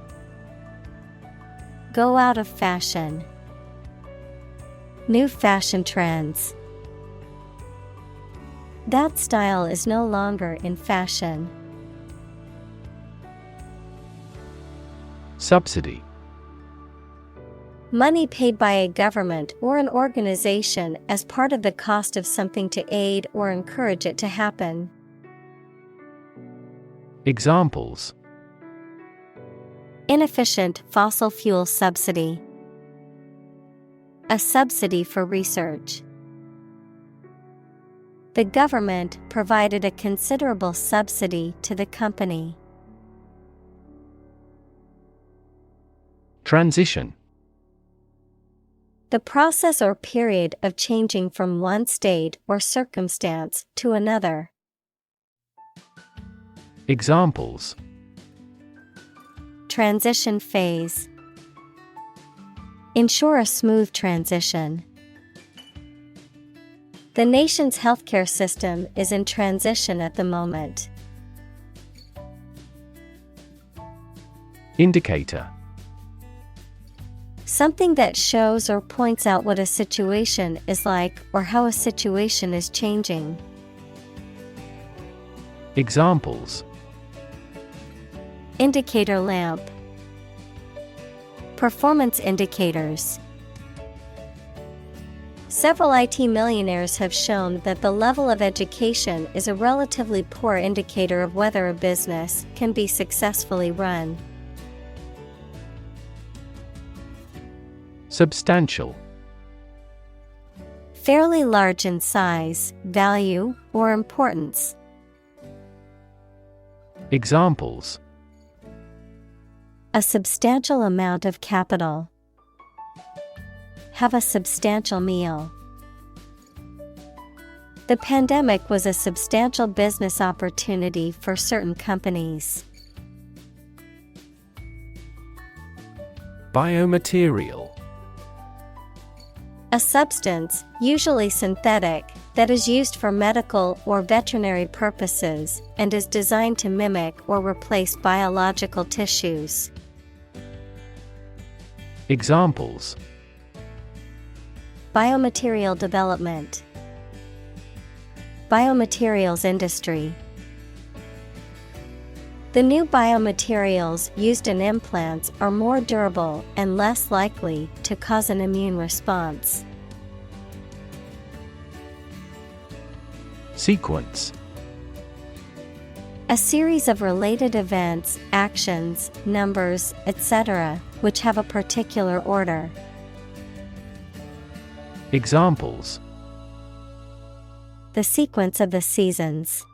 Go out of fashion. New fashion trends. That style is no longer in fashion.
Subsidy.
Money paid by a government or an organization as part of the cost of something to aid or encourage it to happen.
Examples:
Inefficient fossil fuel subsidy. A subsidy for research. The government provided a considerable subsidy to the company.
Transition.
The process or period of changing from one state or circumstance to another.
Examples:
Transition phase. Ensure a smooth transition. The nation's healthcare system is in transition at the moment.
Indicator.
Something that shows or points out what a situation is like or how a situation is changing.
Examples:
Indicator lamp. Performance indicators. Several IT millionaires have shown that the level of education is a relatively poor indicator of whether a business can be successfully run.
Substantial.
Fairly large in size, value, or importance.
Examples:
A substantial amount of capital. Have a substantial meal. The pandemic was a substantial business opportunity for certain companies.
Biomaterial.
A substance, usually synthetic, that is used for medical or veterinary purposes and is designed to mimic or replace biological tissues.
Examples:
Biomaterial development. Biomaterials industry. The new biomaterials used in implants are more durable and less likely to cause an immune response.
Sequence.
A series of related events, actions, numbers, etc., which have a particular order.
Examples:
The sequence of the seasons.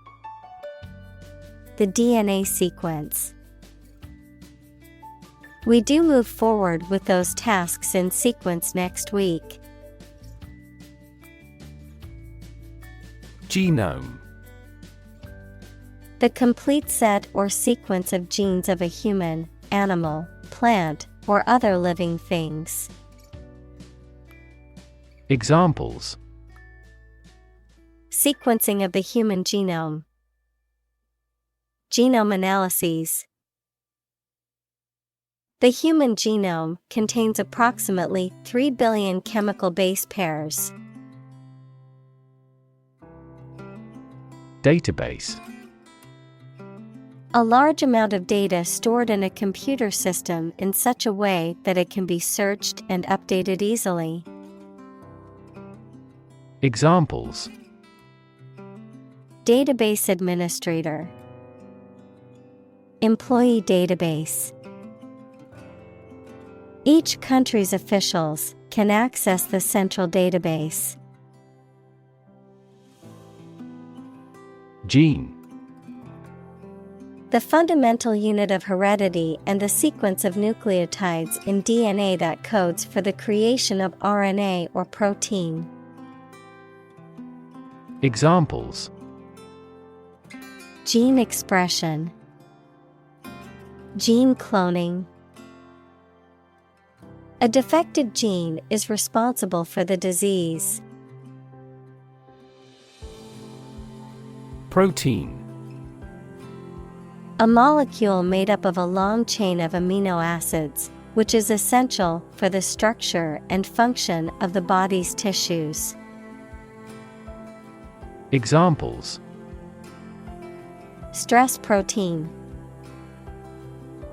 The DNA sequence. We do move forward with those tasks in sequence next week.
Genome.
The complete set or sequence of genes of a human, animal, plant, or other living things.
Examples:
Sequencing of the human genome. Genome analyses. The human genome contains approximately 3 billion chemical base pairs.
Database.
A large amount of data stored in a computer system in such a way that it can be searched and updated easily.
Examples:
Database administrator. Employee database. Each country's officials can access the central database.
Gene.
The fundamental unit of heredity and the sequence of nucleotides in DNA that codes for the creation of RNA or protein.
Examples:
Gene expression. Gene cloning. A defective gene is responsible for the disease.
Protein.
A molecule made up of a long chain of amino acids, which is essential for the structure and function of the body's tissues.
Examples:
Stress protein,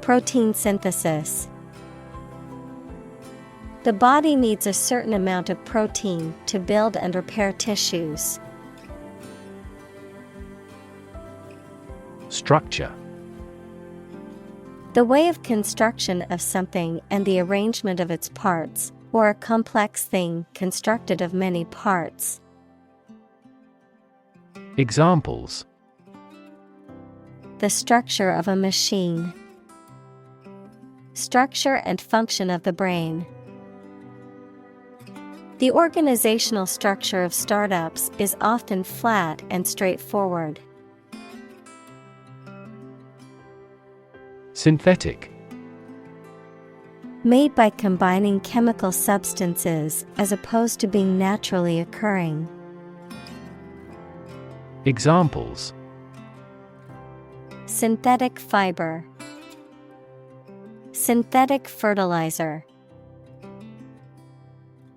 protein synthesis. The body needs a certain amount of protein to build and repair tissues.
Structure.
The way of construction of something and the arrangement of its parts, or a complex thing constructed of many parts.
Examples:
The structure of a machine. Structure and function of the brain. The organizational structure of startups is often flat and straightforward.
Synthetic.
Made by combining chemical substances as opposed to being naturally occurring.
Examples:
Synthetic fiber. Synthetic fertilizer.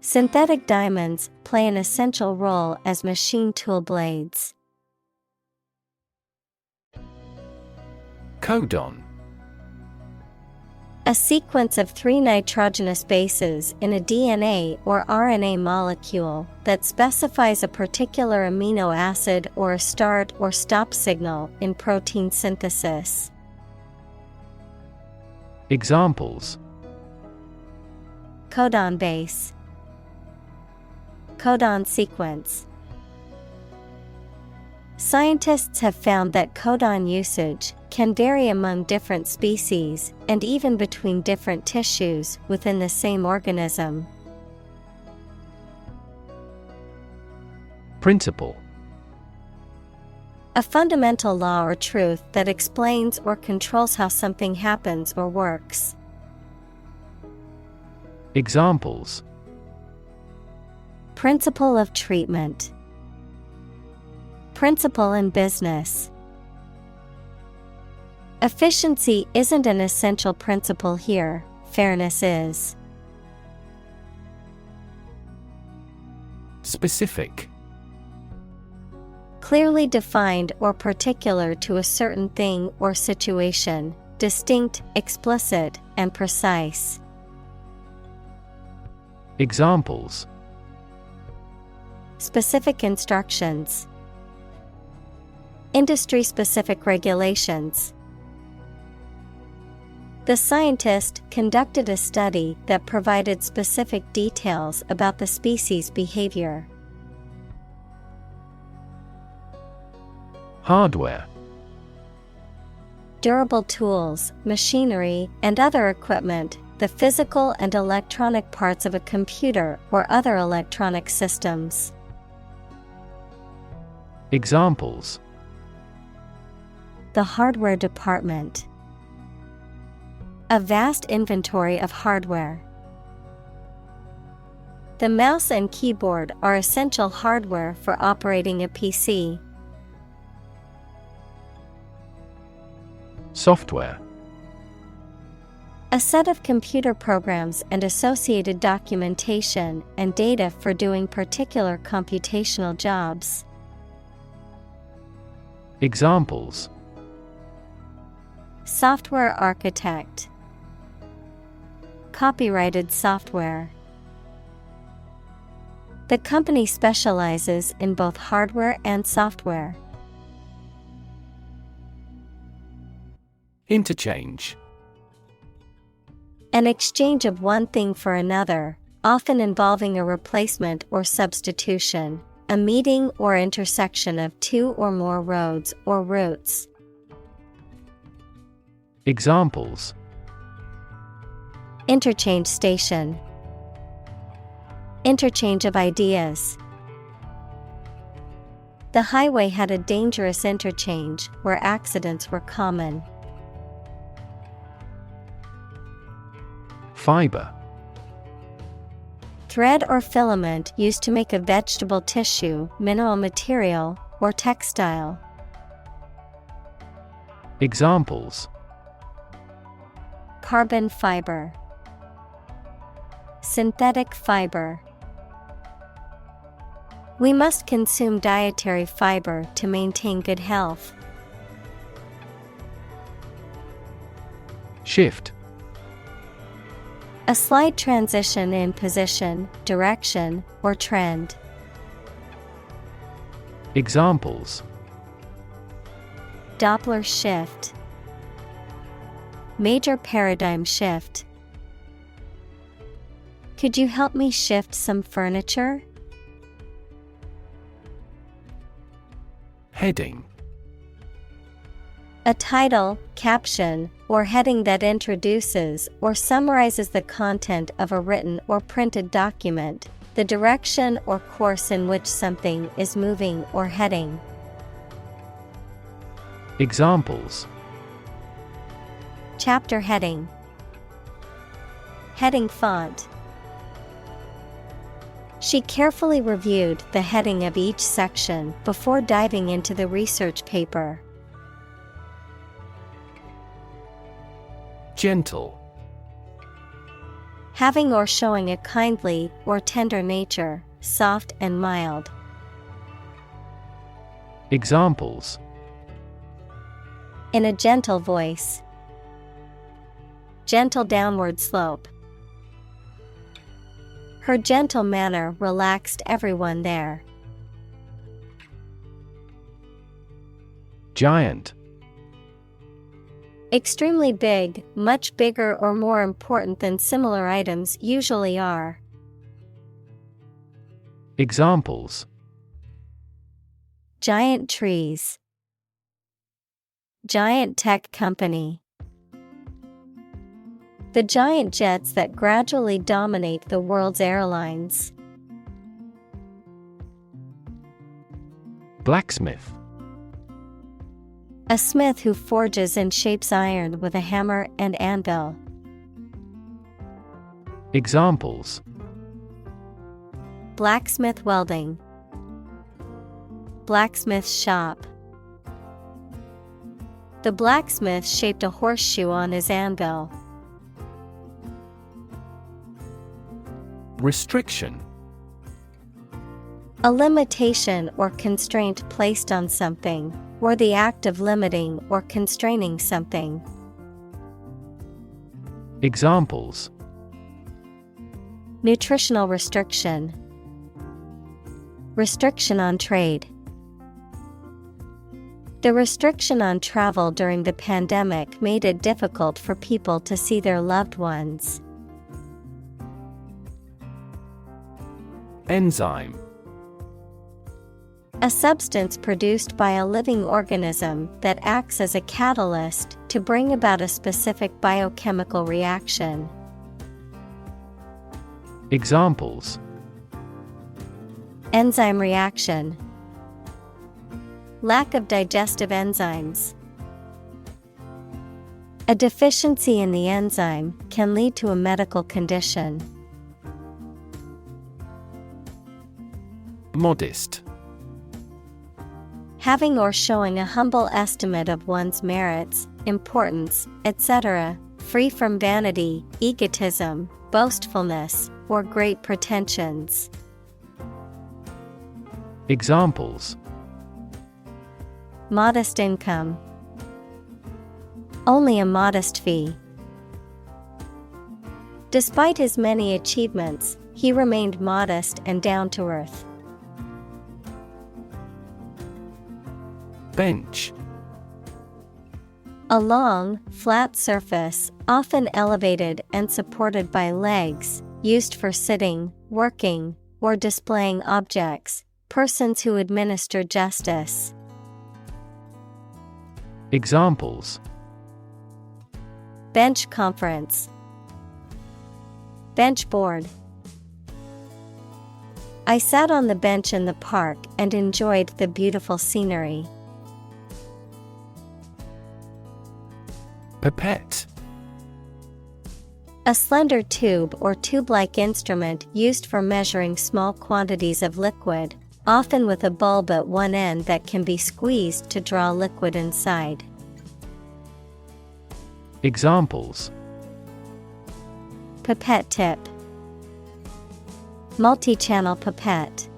Synthetic diamonds play an essential role as machine tool blades.
Codon.
A sequence of 3 nitrogenous bases in a DNA or RNA molecule that specifies a particular amino acid or a start or stop signal in protein synthesis.
Examples:
Codon base. Codon sequence. Scientists have found that codon usage can vary among different species and even between different tissues within the same organism.
Principle.
A fundamental law or truth that explains or controls how something happens or works.
Examples:
Principle of treatment. Principle in business. Efficiency isn't an essential principle here, fairness is.
Specific.
Clearly defined or particular to a certain thing or situation, distinct, explicit, and precise.
Examples:
Specific instructions. Industry-specific regulations. The scientist conducted a study that provided specific details about the species' behavior.
Hardware.
Durable tools, machinery, and other equipment, the physical and electronic parts of a computer or other electronic systems.
Examples:
The hardware department. A vast inventory of hardware. The mouse and keyboard are essential hardware for operating a PC.
Software.
A set of computer programs and associated documentation and data for doing particular computational jobs.
Examples:
Software architect. Copyrighted software. The company specializes in both hardware and software.
Interchange.
An exchange of one thing for another, often involving a replacement or substitution, a meeting or intersection of 2 or more roads or routes.
Examples:
Interchange station. Interchange of ideas. The highway had a dangerous interchange where accidents were common.
Fiber.
Thread or filament used to make a vegetable tissue, mineral material, or textile.
Examples:
carbon fiber, synthetic fiber. We must consume dietary fiber to maintain good health.
Shift.
A slight transition in position, direction, or trend.
Examples:
Doppler shift, major paradigm shift. Could you help me shift some furniture?
Heading.
A title, caption, or heading that introduces or summarizes the content of a written or printed document, the direction or course in which something is moving or heading.
Examples:
Chapter heading, heading font. She carefully reviewed the heading of each section before diving into the research paper.
Gentle.
Having or showing a kindly or tender nature, soft and mild.
Examples:
In a gentle voice. Gentle downward slope. Her gentle manner relaxed everyone there.
Giant.
Extremely big, much bigger or more important than similar items usually are.
Examples:
Giant trees. Giant tech company. The giant jets that gradually dominate the world's airlines.
Blacksmith.
A smith who forges and shapes iron with a hammer and anvil.
Examples:
Blacksmith welding. Blacksmith shop. The blacksmith shaped a horseshoe on his anvil.
Restriction.
A limitation or constraint placed on something, or the act of limiting or constraining something.
Examples:
Nutritional restriction. Restriction on trade. The restriction on travel during the pandemic made it difficult for people to see their loved ones.
Enzyme.
A substance produced by a living organism that acts as a catalyst to bring about a specific biochemical reaction.
Examples:
Enzyme reaction. Lack of digestive enzymes. A deficiency in the enzyme can lead to a medical condition.
Modest.
Having or showing a humble estimate of one's merits, importance, etc., free from vanity, egotism, boastfulness, or great pretensions.
Examples:
Modest income. Only a modest fee. Despite his many achievements, he remained modest and down to earth.
Bench.
A long, flat surface, often elevated and supported by legs, used for sitting, working, or displaying objects, persons who administer justice.
Examples:
Bench conference. Bench board. I sat on the bench in the park and enjoyed the beautiful scenery.
Pipette.
A slender tube or tube-like instrument used for measuring small quantities of liquid, often with a bulb at one end that can be squeezed to draw liquid inside.
Examples:
pipette tip, multi-channel pipette.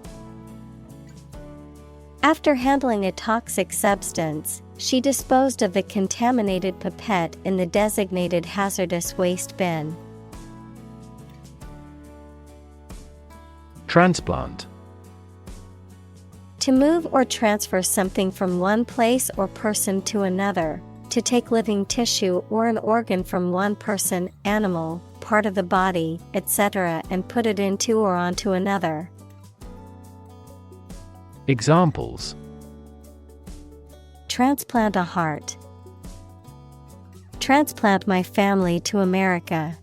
After handling a toxic substance, she disposed of the contaminated pipette in the designated hazardous waste bin.
Transplant.
To move or transfer something from one place or person to another, to take living tissue or an organ from one person, animal, part of the body, etc., and put it into or onto another.
Examples:
transplant a heart, transplant my family to America.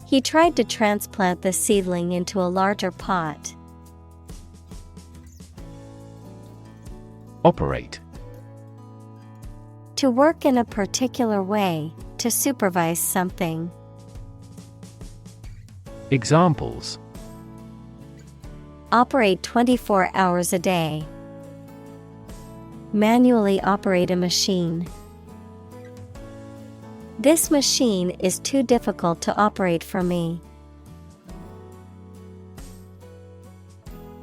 He tried to transplant the seedling into a larger pot.
Operate.
To work in a particular way, to supervise something.
Examples:
operate 24 hours a day, manually operate a machine. This machine is too difficult to operate for me.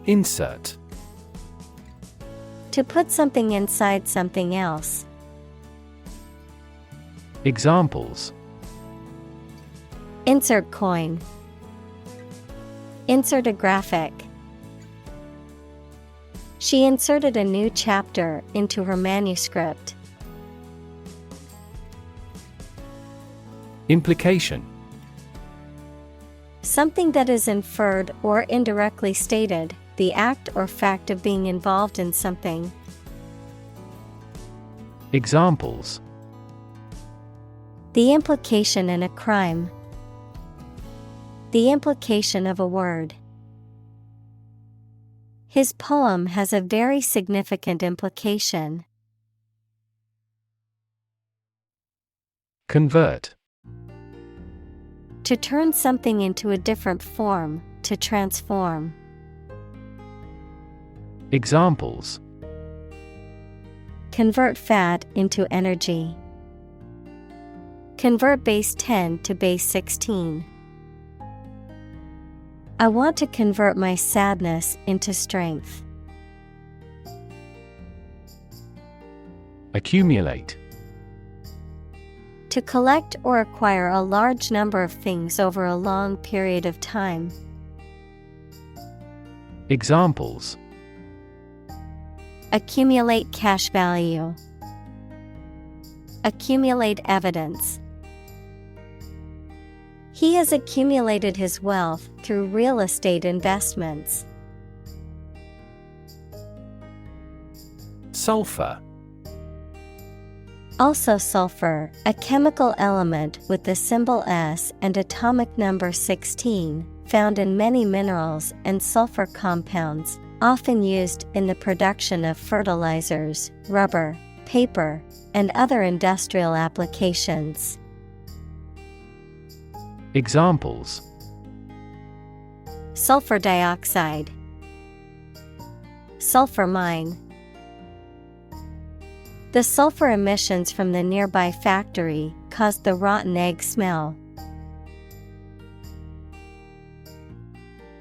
Insert.
To put something inside something else.
Examples:
insert coin, insert a graphic. She inserted a new chapter into her manuscript.
Implication.
Something that is inferred or indirectly stated, the act or fact of being involved in something.
Examples:
the implication in a crime, the implication of a word. His poem has a very significant implication.
Convert.
To turn something into a different form, to transform.
Examples:
convert fat into energy. Convert base 10 to base 16. I want to convert my sadness into strength.
Accumulate.
To collect or acquire a large number of things over a long period of time.
Examples:
accumulate cash value. Accumulate evidence. He has accumulated his wealth through real estate investments.
Sulfur.
Also sulfur, a chemical element with the symbol S and atomic number 16, found in many minerals and sulfur compounds, often used in the production of fertilizers, rubber, paper, and other industrial applications.
Examples:
sulfur dioxide, sulfur mine. The sulfur emissions from the nearby factory caused the rotten egg smell.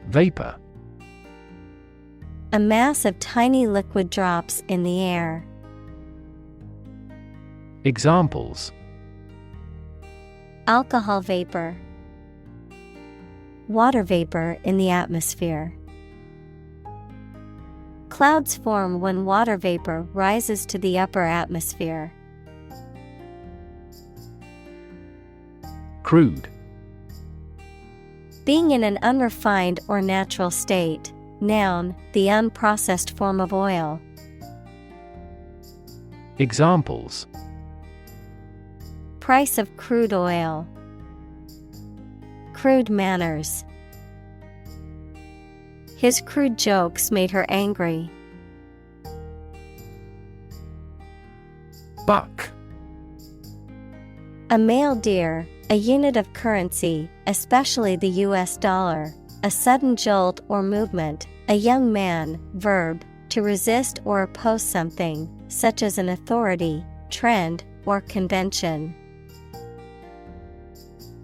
Vapor.
A mass of tiny liquid drops in the air.
Examples:
alcohol vapor, water vapor in the atmosphere. Clouds form when water vapor rises to the upper atmosphere.
Crude.
Being in an unrefined or natural state. Noun, the unprocessed form of oil.
Examples:
price of crude oil, crude manners. His crude jokes made her angry.
Buck.
A male deer, a unit of currency, especially the US dollar. A sudden jolt or movement. A young man, verb, to resist or oppose something, such as an authority, trend, or convention.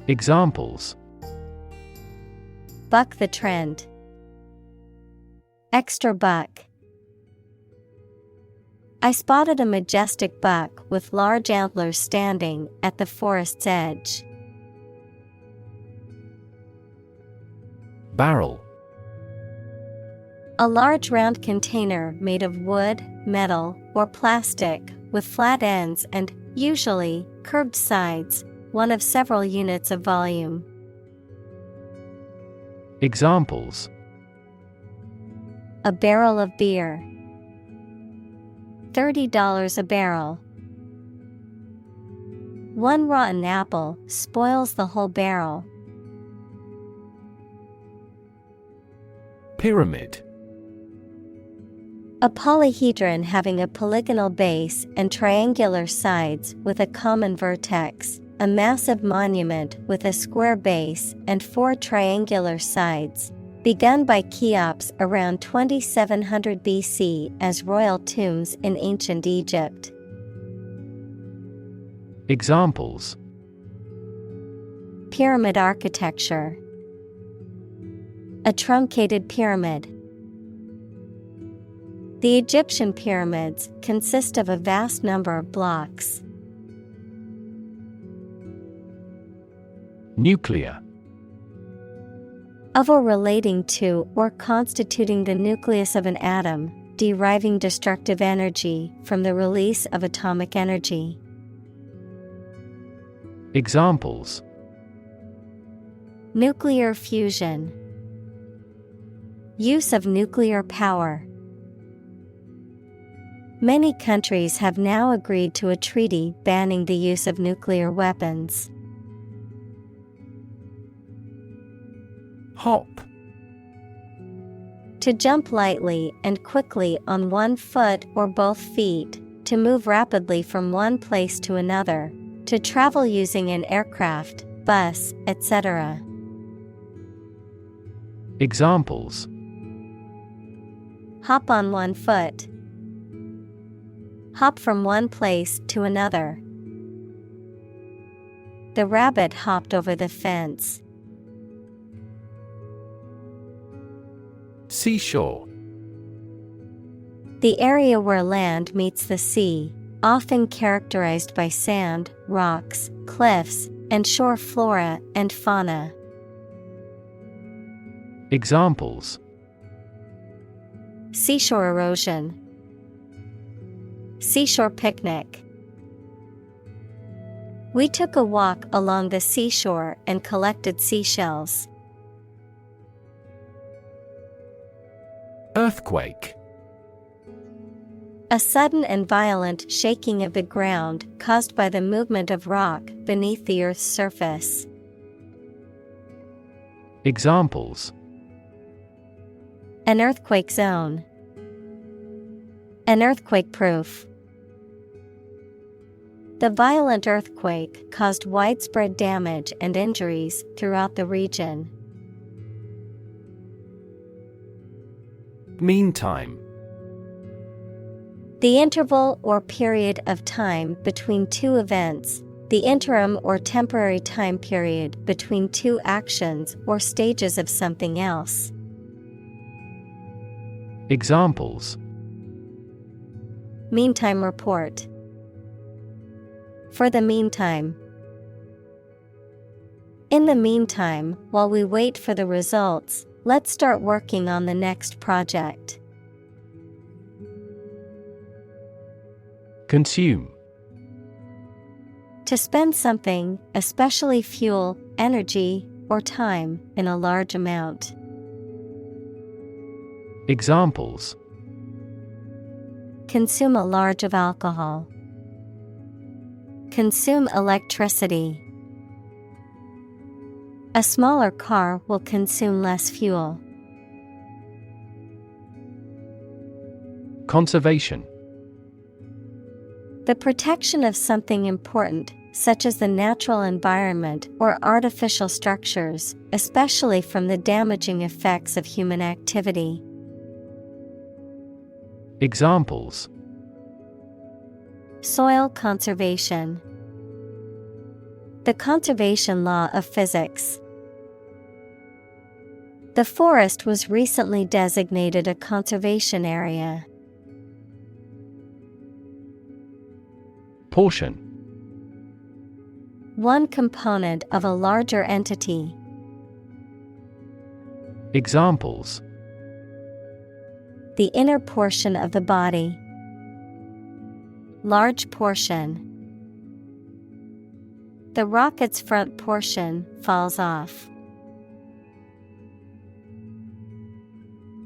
Examples:
Buck the trend. Extra buck. I spotted a majestic buck with large antlers standing at the forest's edge.
Barrel.
A large round container made of wood, metal, or plastic, with flat ends and, usually, curved sides, one of several units of volume.
Examples:
A barrel of beer. $30 a barrel. One rotten apple spoils the whole barrel.
Pyramid.
A polyhedron having a polygonal base and triangular sides with a common vertex, a massive monument with a square base and 4 triangular sides, begun by Cheops around 2700 BC as royal tombs in ancient Egypt.
Examples:
Pyramid architecture. A truncated pyramid. The Egyptian pyramids consist of a vast number of blocks.
Nuclear.
Of or relating to or constituting the nucleus of an atom, deriving destructive energy from the release of atomic energy.
Examples:
Nuclear fusion. Use of nuclear power. Many countries have now agreed to a treaty banning the use of nuclear weapons.
Hop.
To jump lightly and quickly on one foot or both feet, to move rapidly from one place to another, to travel using an aircraft, bus, etc.
Examples:
Hop on one foot. Hop from one place to another. The rabbit hopped over the fence.
Seashore.
The area where land meets the sea, often characterized by sand, rocks, cliffs, and shore flora and fauna.
Examples:
Seashore erosion. Seashore picnic. We took a walk along the seashore and collected seashells.
Earthquake.
A sudden and violent shaking of the ground caused by the movement of rock beneath the Earth's surface.
Examples:
An earthquake zone. An earthquake proof. The violent earthquake caused widespread damage and injuries throughout the region.
Meantime.
The interval or period of time between two events, the interim or temporary time period between two actions or stages of something else.
Examples:
Meantime report. For the meantime. In the meantime, while we wait for the results, let's start working on the next project.
Consume.
To spend something, especially fuel, energy, or time, in a large amount.
Examples:
Consume a large of alcohol. Consume electricity. A smaller car will consume less fuel.
Conservation.
The protection of something important, such as the natural environment or artificial structures, especially from the damaging effects of human activity.
Examples:
Soil conservation. The conservation law of physics. The forest was recently designated a conservation area.
Portion.
One component of a larger entity.
Examples:
The inner portion of the body. Large portion. The rocket's front portion falls off.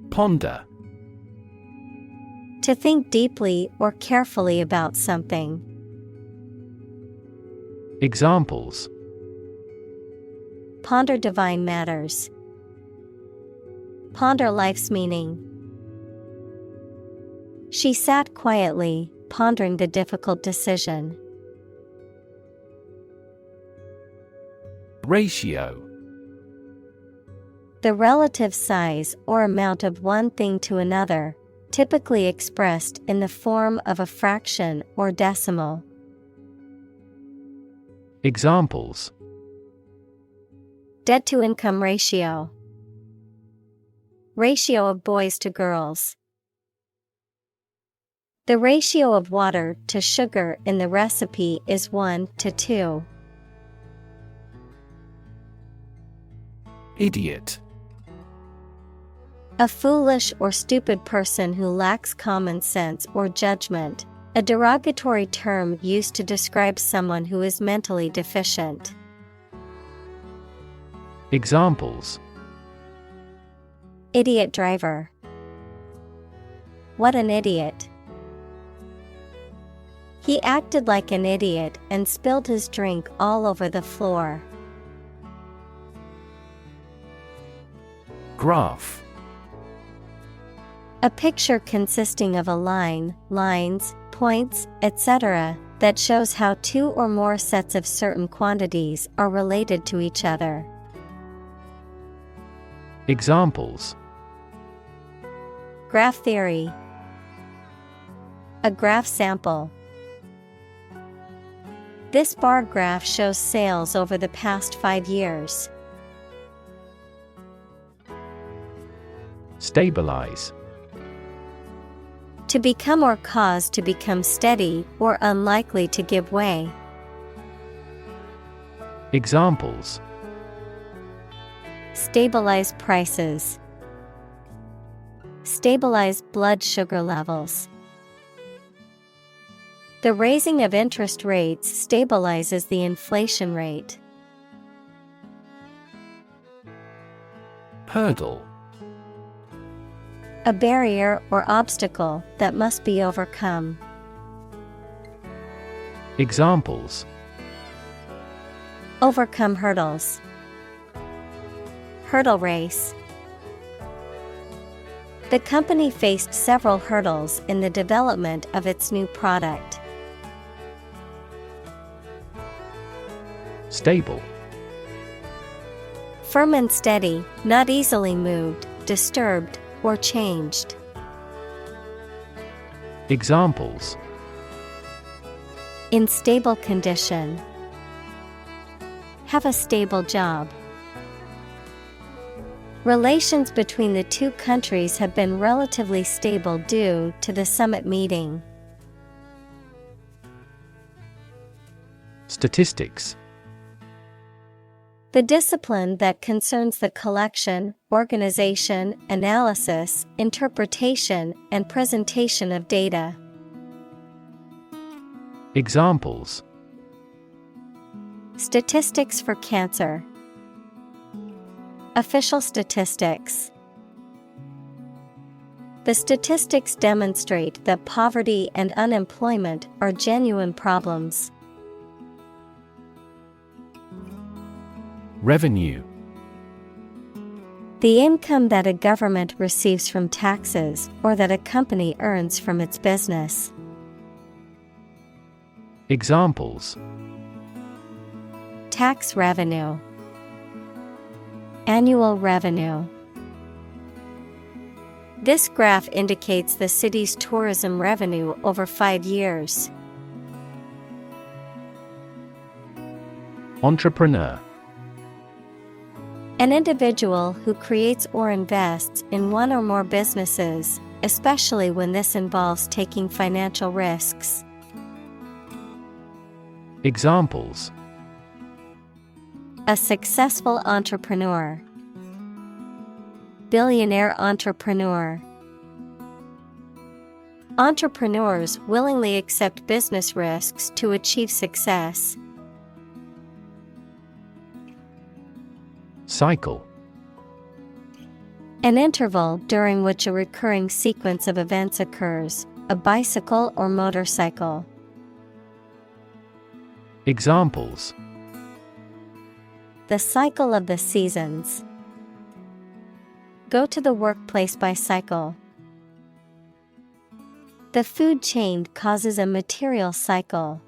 Ponder.
To think deeply or carefully about something.
Examples:
Ponder divine matters. Ponder life's meaning. She sat quietly, pondering the difficult decision.
Ratio.
The relative size or amount of one thing to another, typically expressed in the form of a fraction or decimal.
Examples:
Debt-to-income ratio. Ratio of boys to girls. The ratio of water to sugar in the recipe is 1:2.
Idiot.
A foolish or stupid person who lacks common sense or judgment, a derogatory term used to describe someone who is mentally deficient.
Examples:
Idiot driver. What an idiot. He acted like an idiot and spilled his drink all over the floor.
Graph.
A picture consisting of a line, lines, points, etc., that shows how two or more sets of certain quantities are related to each other.
Examples:
Graph theory. A graph sample. This bar graph shows sales over the past 5 years.
Stabilize.
To become or cause to become steady or unlikely to give way.
Examples:
Stabilize prices. Stabilize blood sugar levels. The raising of interest rates stabilizes the inflation rate.
Hurdle.
A barrier or obstacle that must be overcome.
Examples:
Overcome hurdles. Hurdle race. The company faced several hurdles in the development of its new product.
Stable.
Firm and steady, not easily moved, disturbed, or changed.
Examples:
In stable condition. Have a stable job. Relations between the two countries have been relatively stable due to the summit meeting.
Statistics.
The discipline that concerns the collection, organization, analysis, interpretation, and presentation of data.
Examples:
Statistics for cancer. Official statistics. The statistics demonstrate that poverty and unemployment are genuine problems.
Revenue.
The income that a government receives from taxes or that a company earns from its business.
Examples:
Tax revenue. Annual revenue. This graph indicates the city's tourism revenue over 5 years.
Entrepreneur.
An individual who creates or invests in one or more businesses, especially when this involves taking financial risks.
Examples:
A successful entrepreneur. Billionaire entrepreneur. Entrepreneurs willingly accept business risks to achieve success.
Cycle.
An interval during which a recurring sequence of events occurs, a bicycle or motorcycle.
Examples:
The cycle of the seasons. Go to the workplace by cycle. The food chain causes a material cycle.